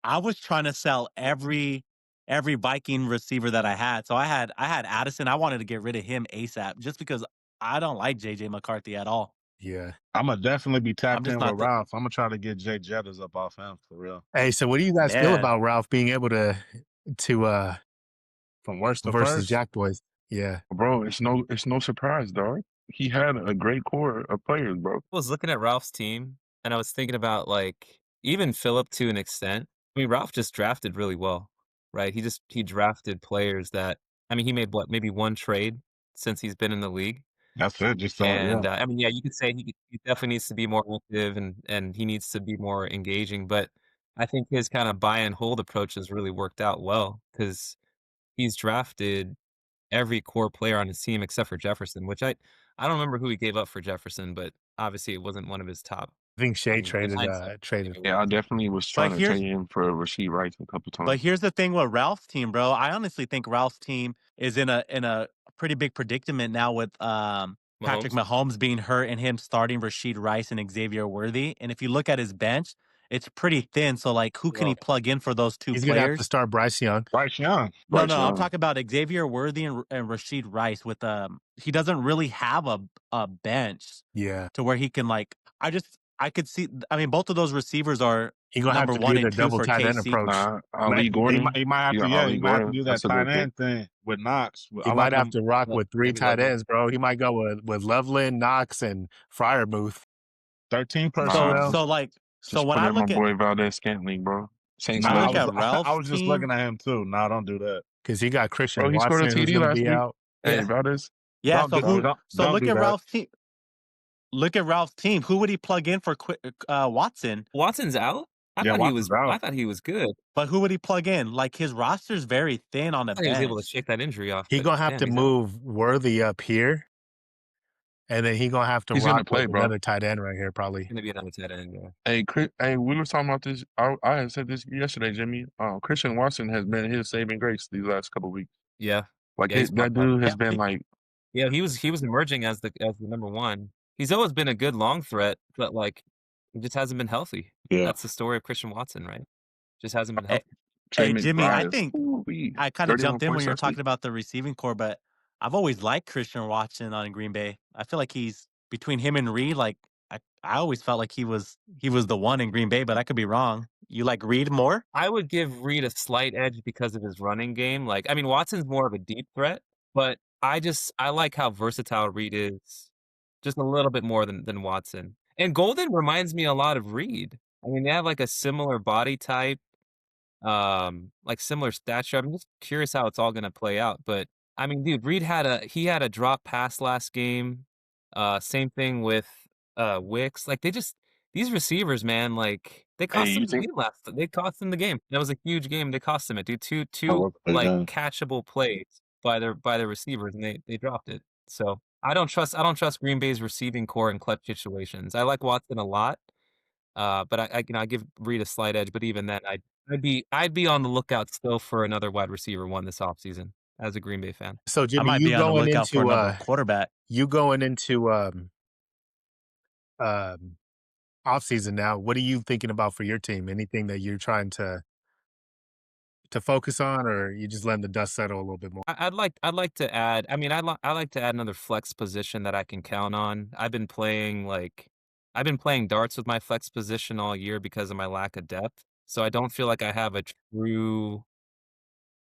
I was trying to sell every Viking receiver that I had. So I had Addison. I wanted to get rid of him ASAP just because I don't like JJ McCarthy at all. Yeah. I'm gonna definitely be I'm tapped just in with not the Ralph. I'm gonna try to get Jay Jettas up off him for real. Hey, so what do you guys feel man. about Ralph being able to From worst to versus first. Jack Boys? Yeah. Bro, it's no surprise, dog. He had a great core of players, bro. I was looking at Ralph's team, and I was thinking about like even Philip to an extent. I mean, Ralph just drafted really well, right? He drafted players that I mean, he made what maybe one trade since he's been in the league. That's it. Just so yeah. And I mean, yeah, you could say he definitely needs to be more active and he needs to be more engaging. But I think his kind of buy and hold approach has really worked out well because he's drafted every core player on his team except for Jefferson, which I don't remember who he gave up for Jefferson, but obviously it wasn't one of his top. I think I Shea mean, in traded hindsight, traded. maybe it Yeah, I was. definitely was But trying to here's trade him for Rasheed Rice a couple But times. here's the thing with Ralph's team, bro. I honestly think Ralph's team is in a pretty big predicament now with Patrick Mahomes. Mahomes being hurt and him starting Rasheed Rice and Xavier Worthy. And if you look at his bench, it's pretty thin. So like who can he Well, plug in for those two He's gonna have to players? start Bryce Young. Bryce Young. No, Bryce no, I'm Young. talking about Xavier Worthy and Rasheed Rice with he doesn't really have a bench Yeah. to where he can like I could see I mean both of those receivers are He's gonna have number to one do and the two double for tight end KC. approach. Ali Gordon. He might have Yeah, to. Yeah, Ali he might have to Gordon. do that That's a tight good pick. end thing with Knox. He I might like have him. to rock with three maybe tight Loveland. ends, bro. He might go with Loveland, Knox, and Fryermuth. 13 So personnel. so like so Just when put I in my look at boy Valdez Scantling, bro. Saints I Nah, look legend. at I Ralph's was just looking team. at him too. Nah, don't do that. Because he got Christian Bro, he scored a Watson who's TD gonna last be week. out. Hey, Yeah. Valdez. Yeah, so Don't look do at that. Ralph's team. Look at Ralph's team. Who would he plug in for Watson? Watson's out. Yeah, Watson's I out. thought he was good. But who would he plug in? Like his roster's very thin on the I thought he was able to bench. shake that injury off, He but gonna have damn, to he's out. move Worthy up here, and then he gonna have to He's gonna rock with play, bro. another tight end right here, probably. Gonna be another tight end. Yeah. Hey, we were talking about this. I had said this yesterday, Jimmy. Christian Watson has been his saving grace these last couple of weeks. Yeah. Like Yeah, he's that popped off. dude has Yeah, been like, Yeah, he was emerging as the number one. He's always been a good long threat, but like he just hasn't been healthy. Yeah. That's the story of Christian Watson, right? Just hasn't been Hey, healthy. Trey hey, Jimmy, I McBride. think Ooh-wee, I kind of 31 jumped in when points you were last week. talking about the receiving core, but I've always liked Christian Watson on Green Bay. I feel like he's between him and Reed. Like I always felt like he was the one in Green Bay, but I could be wrong. You like Reed more? I would give Reed a slight edge because of his running game. Like, I mean, Watson's more of a deep threat, but I like how versatile Reed is, just a little bit more than Watson. And Golden reminds me a lot of Reed. I mean, they have like a similar body type, like similar stature. I'm just curious how it's all going to play out, but I mean, dude, Reed had a drop pass last game. Same thing with Wicks. Like these receivers, man, like they Hey, cost you them the think? game last. They cost them the game. That was a huge game. They cost them it, dude. I Two love that like game. catchable plays by their receivers, and they dropped it. So I don't trust Green Bay's receiving core in clutch situations. I like Watson a lot, but I give Reed a slight edge. But even then, I'd be on the lookout still for another wide receiver one this offseason as a Green Bay fan. So I Jimmy, might be on the lookout for another quarterback. you going into um off season now, what are you thinking about for your team? Anything that you're trying to focus on, or you just letting the dust settle a little bit more? I'd like to add. I mean, I'd like to add another flex position that I can count on. I've been playing darts with my flex position all year because of my lack of depth. So I don't feel like I have a true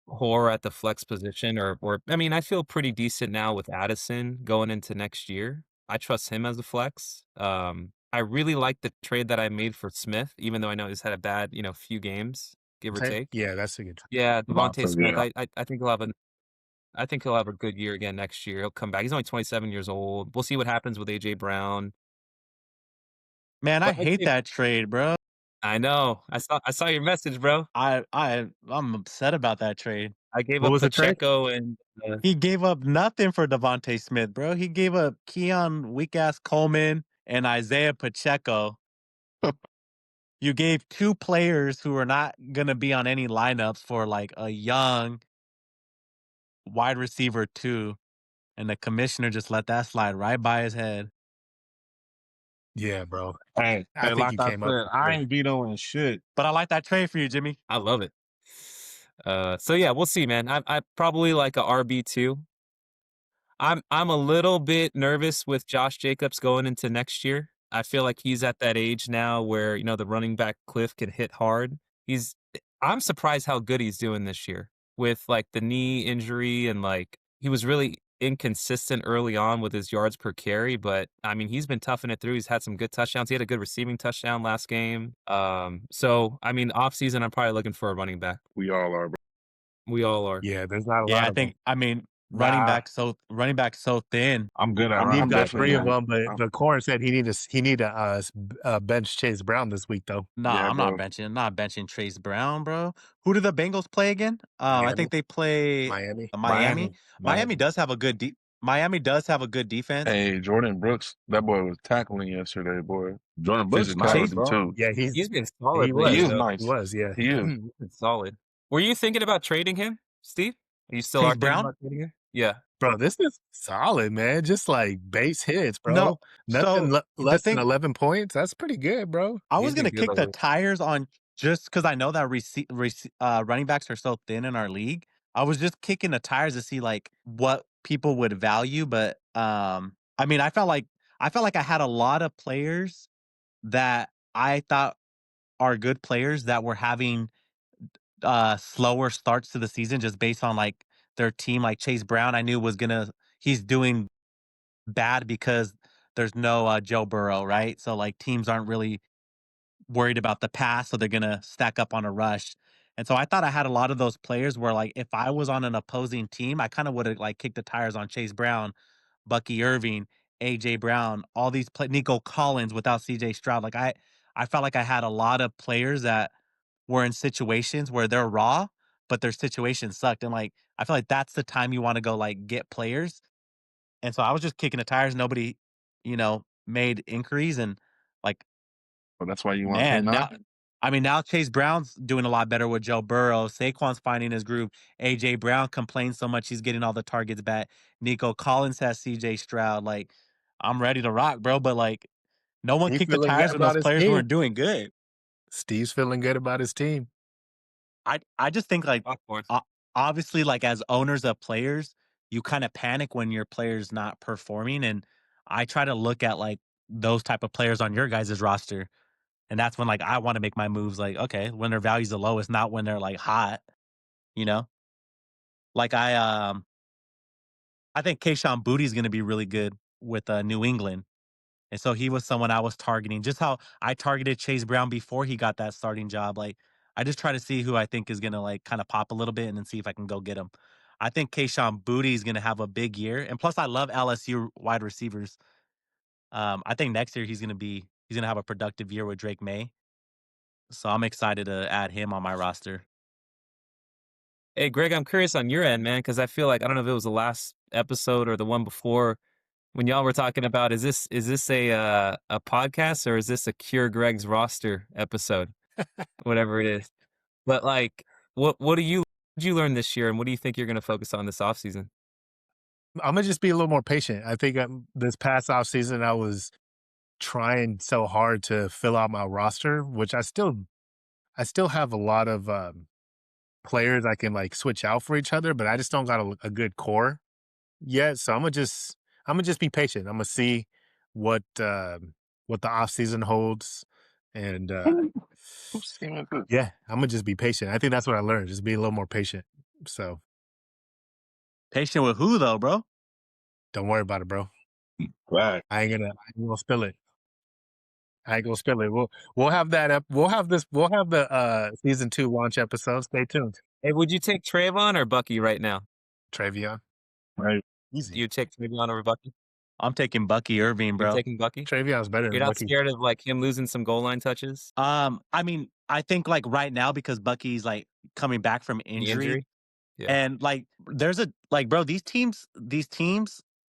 core at the flex position or I mean, I feel pretty decent now with Addison going into next year. I trust him as a flex. I really like the trade that I made for Smith, even though I know he's had a bad, few games, give or Okay. take. Yeah, that's a good. Yeah, Devontae Devontae, Smith. yeah. I think he'll have a good year again next year. He'll come back. He's only 27 years old. We'll see what happens with AJ Brown. Man, I But hate that trade, bro. I know. I saw your message, bro. I'm upset about that trade. I gave What up was the trade? Pacheco and He gave up nothing for Devontae Smith, bro. He gave up Keon weak ass Coleman and Isaiah Pacheco. You gave two players who are not gonna be on any lineups for like a young wide receiver two, and the commissioner just let that slide right by his head. Yeah, bro. Hey, I hey, think like you I came up said, with I great. ain't vetoing shit. But I like that trade for you, Jimmy. I love it. So yeah, we'll see, man. I probably like a RB2. I'm a little bit nervous with Josh Jacobs going into next year. I feel like he's at that age now where, the running back cliff can hit hard. I'm surprised how good he's doing this year with like the knee injury and like he was really inconsistent early on with his yards per carry, but I mean, he's been toughing it through. He's had some good touchdowns. He had a good receiving touchdown last game. So I mean, off season, I'm probably looking for a running back. We all are, bro. We all are. Yeah, there's not a Yeah, lot I of them. think I mean Nah, running back so thin. I'm good at I'm Steve running got back, definitely three of man. going. them, but Corn said he need to bench Chase Brown this week though. Nah, Yeah, I'm not bro. benching. I'm not benching Trace Brown, bro. Who do the Bengals play again? I Miami, think they play Miami. Miami. Miami, Miami Miami. does have a good Miami does have a good defense. Hey, Jordan Brooks, that boy was tackling yesterday, boy. Jordan Brooks nice, Chase Physicality bro. too. Yeah, He's been he solid He lately, was is though. he nice. was yeah. He is. He's been solid. Were you thinking about trading him, Steve? You still Chase are thinking Brown? about trading him? Yeah. Bro, this is solid, man. Just like base hits, No. bro. Nothing So the less than thing 11 points. That's pretty good, bro. I was He's been gonna good kick the lately. tires on just because I know that running backs are so thin in our league. I was just kicking the tires to see like what people would value, but I mean, I felt like I had a lot of players that I thought are good players that were having slower starts to the season just based on like their team. Like Chase Brown, I knew he's doing bad because there's no Joe Burrow, right? So like teams aren't really worried about the pass, so they're gonna stack up on a rush. And so I thought I had a lot of those players where like if I was on an opposing team, I kind of would have like kicked the tires on Chase Brown, Bucky Irving, AJ Brown, all these Nico Collins without CJ Stroud. Like I felt like I had a lot of players that were in situations where they're raw, but their situation sucked. And like I feel like that's the time you want to go like get players. And so I was just kicking the tires. Nobody, made inquiries and like So that's why you want man, K9? now Chase Brown's doing a lot better with Joe Burrow. Saquon's finding his groove. AJ Brown complains so much he's getting all the targets back. Nico Collins has CJ Stroud. Like, I'm ready to rock, bro. But like, no one He kicked the feeling good tires when about those his players team. weren't doing good. Steve's feeling good about his team. I just think like Popcorn. obviously like as owners of players, you kind of panic when your player's not performing. And I try to look at like those type of players on your guys' roster. And that's when like I want to make my moves like, okay, when their value's the lowest, not when they're like hot, you know? Like I think Kayshawn Booty's gonna be really good with New England. And so he was someone I was targeting. Just how I targeted Chase Brown before he got that starting job. Like I just try to see who I think is gonna like kind of pop a little bit and then see if I can go get him. I think Kayshawn Booty is going to have a big year, and plus, I love LSU wide receivers. I think next year he's gonna have a productive year with Drake May, so I'm excited to add him on my roster. Hey, Greg, I'm curious on your end, man, because I feel like I don't know if it was the last episode or the one before when y'all were talking about is this a podcast or is this a Cure Greg's roster episode, whatever it is. But like, what did you learn this year, and what do you think you're going to focus on this offseason? I'm gonna just be a little more patient. I think this past off season I was trying so hard to fill out my roster, which I still have a lot of players I can like switch out for each other, but I just don't got a good core yet. So I'm gonna just be patient. I'm gonna see what the off season holds, and Who's saying this? yeah, I'm gonna just be patient. I think that's what I learned. Just be a little more patient. So Patient with who though, bro? don't worry about it, bro. Right. I ain't gonna spill it. I ain't gonna spill it. We'll have that up. We'll have the season 2 launch episode. Stay tuned. Hey, would you take Trayvon or Bucky right now? Travion. Right. Easy. You take Trayvon over Bucky? I'm taking Bucky Irving, You're bro. taking Bucky? Travion's better You're than not Bucky. scared of like him losing some goal line touches? I mean, I think like right now because Bucky's like coming back from The injury, injury? Yeah. and like there's a like, bro, these teams,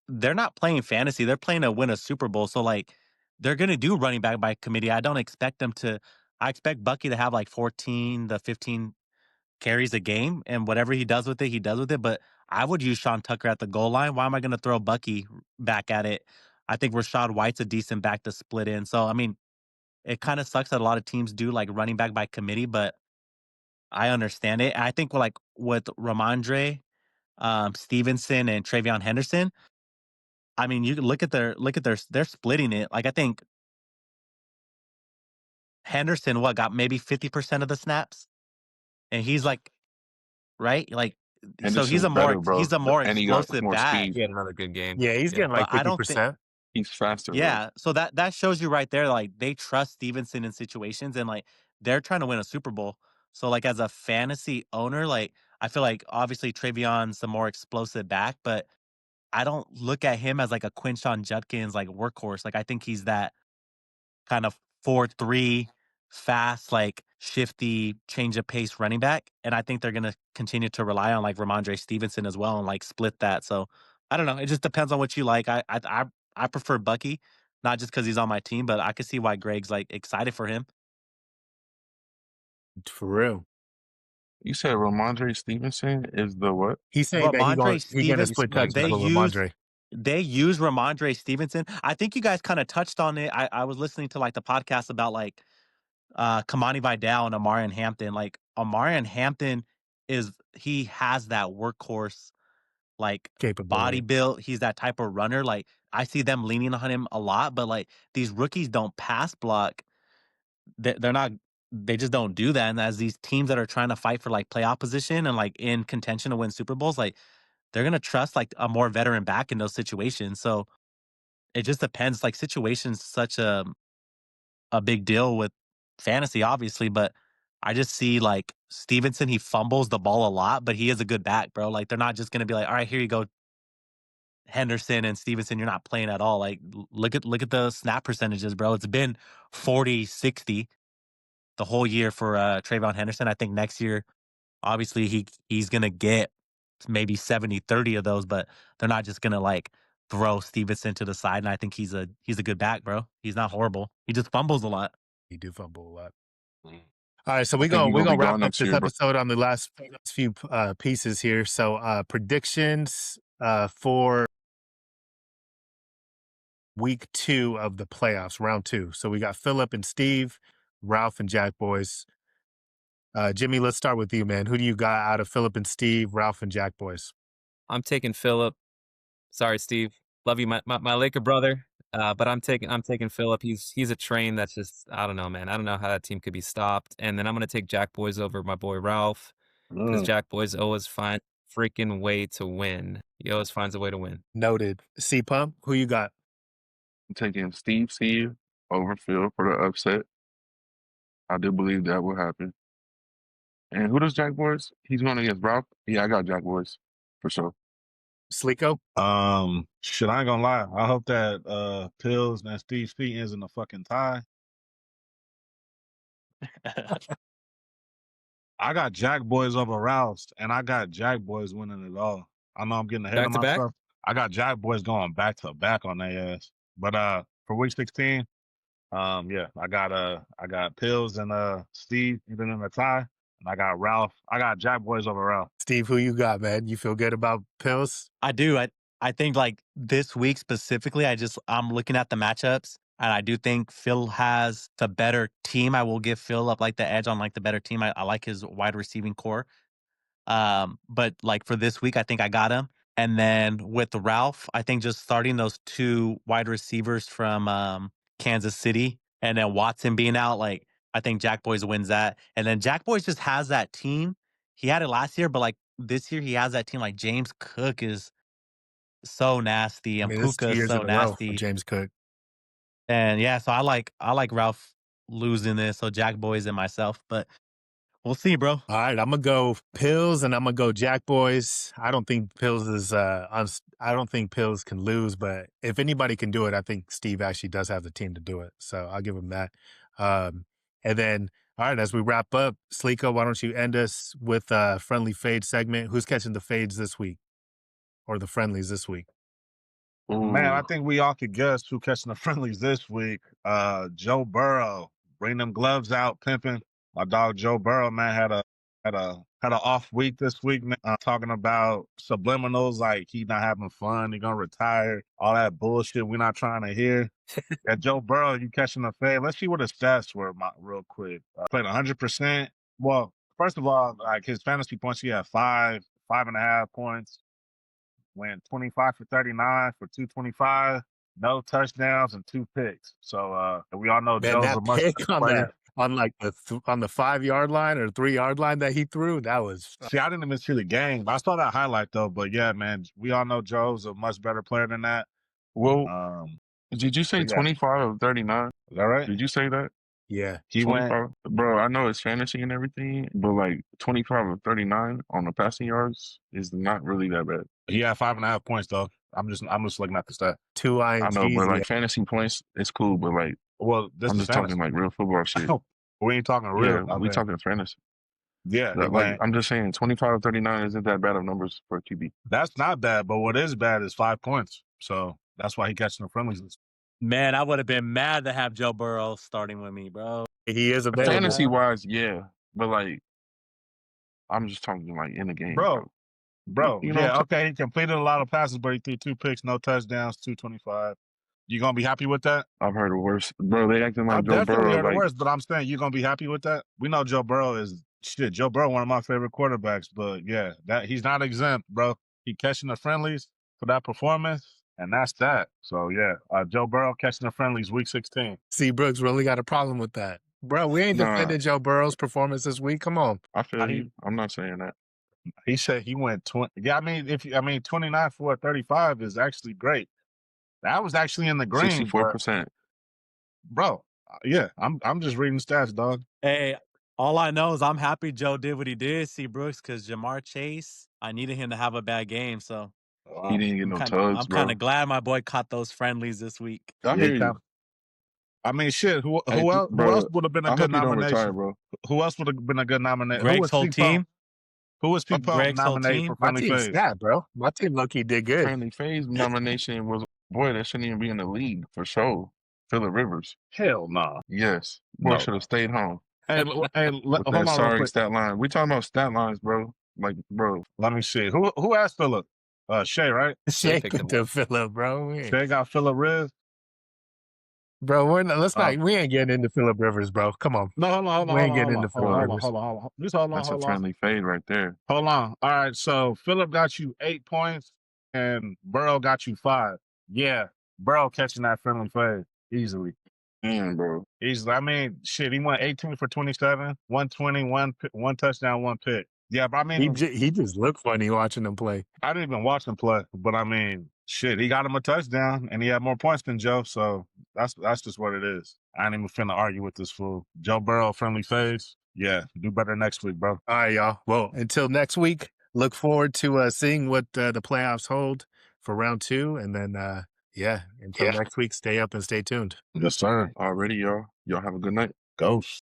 they're not playing fantasy. They're playing to win a Super Bowl. So like they're gonna do running back by committee. I don't expect them to. I expect Bucky to have like 14 to 15 carries a game, and whatever he does with it, he does with it. But I would use Sean Tucker at the goal line. Why am I going to throw Bucky back at it? I think Rashad White's a decent back to split in. So I mean, it kind of sucks that a lot of teams do like running back by committee, but I understand it. I think like with Ramondre, Stevenson, and Travion Henderson. I mean, you can look at their they're splitting it. Like I think Henderson got maybe 50% of the snaps, and he's like right like so Henderson's better, bro. he's a more And he got explosive more back. speed. He had another good game. Yeah, he's Yeah. getting like But I don't think 50%. He's faster, bro. yeah, so that shows you right there, like, they trust Stevenson in situations, and, like, they're trying to win a Super Bowl. So, like, as a fantasy owner, like, I feel like, obviously, Trayvion's the more explosive back, but I don't look at him as, like, a Quinshon Judkins, like, workhorse. Like, I think he's that kind of 4-3, fast, like, shifty, change of pace running back, and I think they're gonna continue to rely on, like, Ramondre Stevenson as well and, like, split that. So, I don't know, it just depends on what you like. I prefer Bucky, not just because he's on my team, but I could see why Greg's, like, excited for him. For real. You said Ramondre Stevenson is the what? He's saying that Ramondre he gonna Stevenson, split He's touches they with splitting. use Ramondre. they use Ramondre Stevenson. I think you guys kinda touched on it. I was listening to, like, the podcast about, like, Kamani Vidal and Amarian Hampton. Like Amarian Hampton he has that workhorse like body Capability. build. He's that type of runner. Like I see them leaning on him a lot, but like these rookies don't pass block. They're not. They just don't do that. And as these teams that are trying to fight for like playoff position and like in contention to win Super Bowls, like they're gonna trust like a more veteran back in those situations. So it just depends. Like situations such a big deal with fantasy, obviously, but I just see like Stevenson, he fumbles the ball a lot, but he is a good back, bro. Like they're not just gonna be like, all right, here you go, Henderson and Stevenson, you're not playing at all. Like look at the snap percentages, bro. It's been 40-60 the whole year for Trayvon Henderson. I think next year, obviously, he's gonna get maybe 70-30 of those, but they're not just gonna like throw Stevenson to the side. And I think he's a good back, bro. He's not horrible. He just fumbles a lot. He do fumble a lot. Mm. All right, so I we're think gonna he's we're gonna be gonna wrap gone up next this year, bro. episode on the last few pieces here. So predictions for week 2 of the playoffs, round 2. So we got Philip and Steve, Ralph and Jack boys. Jimmy, let's start with you, man. Who do you got out of Philip and Steve, Ralph and Jack boys? I'm taking Philip. Sorry, Steve. Love you, my Laker brother. But I'm taking Philip. He's a train that's just I don't know, man. I don't know how that team could be stopped. And then I'm gonna take Jack Boys over my boy Ralph because Mm. Jack Boys always find freaking way to win. He always finds a way to win. Noted. C Pump, who you got? I'm taking Steve over Phil for the upset. I do believe that will happen. And who does Jack Boys? He's going against Ralph? Yeah, I got Jack Boys for sure. Sleeko? Shit, I ain't gonna lie. I hope that Pills and Steve C ends in a fucking tie. I got Jack Boys over Rouse, and I got Jack Boys winning it all. I know I'm getting ahead Back of to back? myself. I got Jack Boys going back to back on their ass. But for week 16, yeah, I got Pills and Steve even in the tie, and I got Ralph. I got Jack Boys over Ralph. Steve, who you got, man? You feel good about Pills? I do. I think like this week specifically, I'm looking at the matchups, and I do think Phil has the better team. I will give Phil up like the edge on like the better team. I like his wide receiving core. But like for this week, I think I got him. And then with Ralph, I think just starting those two wide receivers from Kansas City and then Watson being out, like I think Jack Boys wins that. And then Jack Boys just has that team. He had it last year, but like this year he has that team. Like James Cook is so nasty I and mean, this is 2 Puka is years so in a row for nasty. James Cook. And yeah, so I like Ralph losing this. So Jack Boys and myself, but we'll see, bro. All right, I'm gonna go Pills and I'm gonna go Jack Boys. I don't think Pills is I don't think Pills can lose, but if anybody can do it, I think Steve actually does have the team to do it. So I'll give him that. And then all right, as we wrap up, Sleeko, why don't you end us with a friendly fade segment? Who's catching the fades this week? Or the friendlies this week? Man, I Ooh. think we all could guess who catching the friendlies this week. Joe Burrow, bring them gloves out, pimping. My dog Joe Burrow, man, had an off week this week, man. Talking about subliminals, like he not having fun, he gonna retire, all that bullshit we're not trying to hear. Yeah, Joe Burrow, you catching the fade. Let's see what his stats were, real quick. Played 100%. Well, first of all, like his fantasy points, he had 5.5 points. Went 25 for 39 for 225, no touchdowns and 2 picks. So we all know Man, Joe's a that much pick better on player. like on the 5-yard line or 3-yard line that he threw, that was See, I didn't even see the game. I saw that highlight though, but yeah, man, we all know Joe's a much better player than that. Well, Um, did you say but yeah, 25 of 39? is that right? Did you say that? yeah. He went. 25? Bro, I know it's fantasy and everything, but like 25 of 39 on the passing yards is not really that bad. He had 5.5 points though. I'm just looking at the stat. 2 I know, but INGs, like yeah. fantasy points, it's cool, but like Well, this I'm is just talking fantasy. like real football shit. We ain't talking real. Yeah, I we mean, talking fantasy. yeah, he Like went. I'm just saying 25 of 39 isn't that bad of numbers for a QB. That's not bad, but what is bad is 5 points. So that's why he catching the friendlies. Man, I would have been mad to have Joe Burrow starting with me, bro. He is available. Fantasy wise, yeah, but like I'm just talking like in the game, bro. Bro, You know yeah, what I'm okay. He completed a lot of passes, but he threw 2 picks, no touchdowns, 225. You gonna be happy with that? I've heard of worse. Bro, they acting like I've Joe definitely Burrow, heard the like worst, but I'm saying you gonna be happy with that. We know Joe Burrow is shit. Joe Burrow, one of my favorite quarterbacks, but yeah, that he's not exempt, bro. He catching the friendlies for that performance, and that's that. So yeah, Joe Burrow catching the friendlies week 16. See, Brooks really got a problem with that. Bro, we ain't nah, defended Joe Burrow's performance this week. Come on. I feel He you. I'm not saying that. he said he went 20. Yeah, I mean 29 for 35 is actually great. That was actually in the green, but 64%. bro, yeah, I'm just reading stats, dog. Hey, all I know is I'm happy Joe did what he did, see Brooks, because Jamar Chase, I needed him to have a bad game. So He didn't get no tugs, I'm kind bro. of glad my boy caught those friendlies this week. I Yeah, hear you. I mean, shit. Who Hey, else? Who else bro, would have been a I good hope you don't retire, nomination? bro. Who else would have been a good nomination? Who Greg's was whole P Pump? team, Who was P Pump Greg's whole nominated team. for My friendly team's phase? stat, bro. My team low-key did good. Friendly phase nomination was boy that shouldn't even be in the league for sure. Phillip Rivers. Hell no. Yes, boy No. should have stayed home Hey, with hold that on real sorry quick. stat line. We talking about stat lines, bro. Like, bro, Let me see. Who asked Philip? Shay, right? Shake picked it him to Phillip, bro. Shay got Philip Riz. Bro, we ain't getting into Phillip Rivers, bro. Come on. No, hold on, We ain't getting into Phillip Rivers. hold on. Just hold on, that's a friendly fade right there. Hold on. All right, so Philip got you 8 points, and Burrow got you 5. Yeah, Burrow catching that friendly fade easily. Damn, bro. Easily. I mean, shit, he went 18 for 27, 120, one touchdown, 1 pick. Yeah, but I mean, He just looked funny watching him play. I didn't even watch him play, but I mean, shit, he got him a touchdown, and he had more points than Joe, so that's just what it is. I ain't even finna argue with this fool. Joe Burrow, friendly phase. Yeah, do better next week, bro. All right, y'all. Well, until next week, look forward to seeing what the playoffs hold for round 2, and then yeah, until next week, stay up and stay tuned. Yes, sir. Already, y'all. Y'all have a good night. Ghost.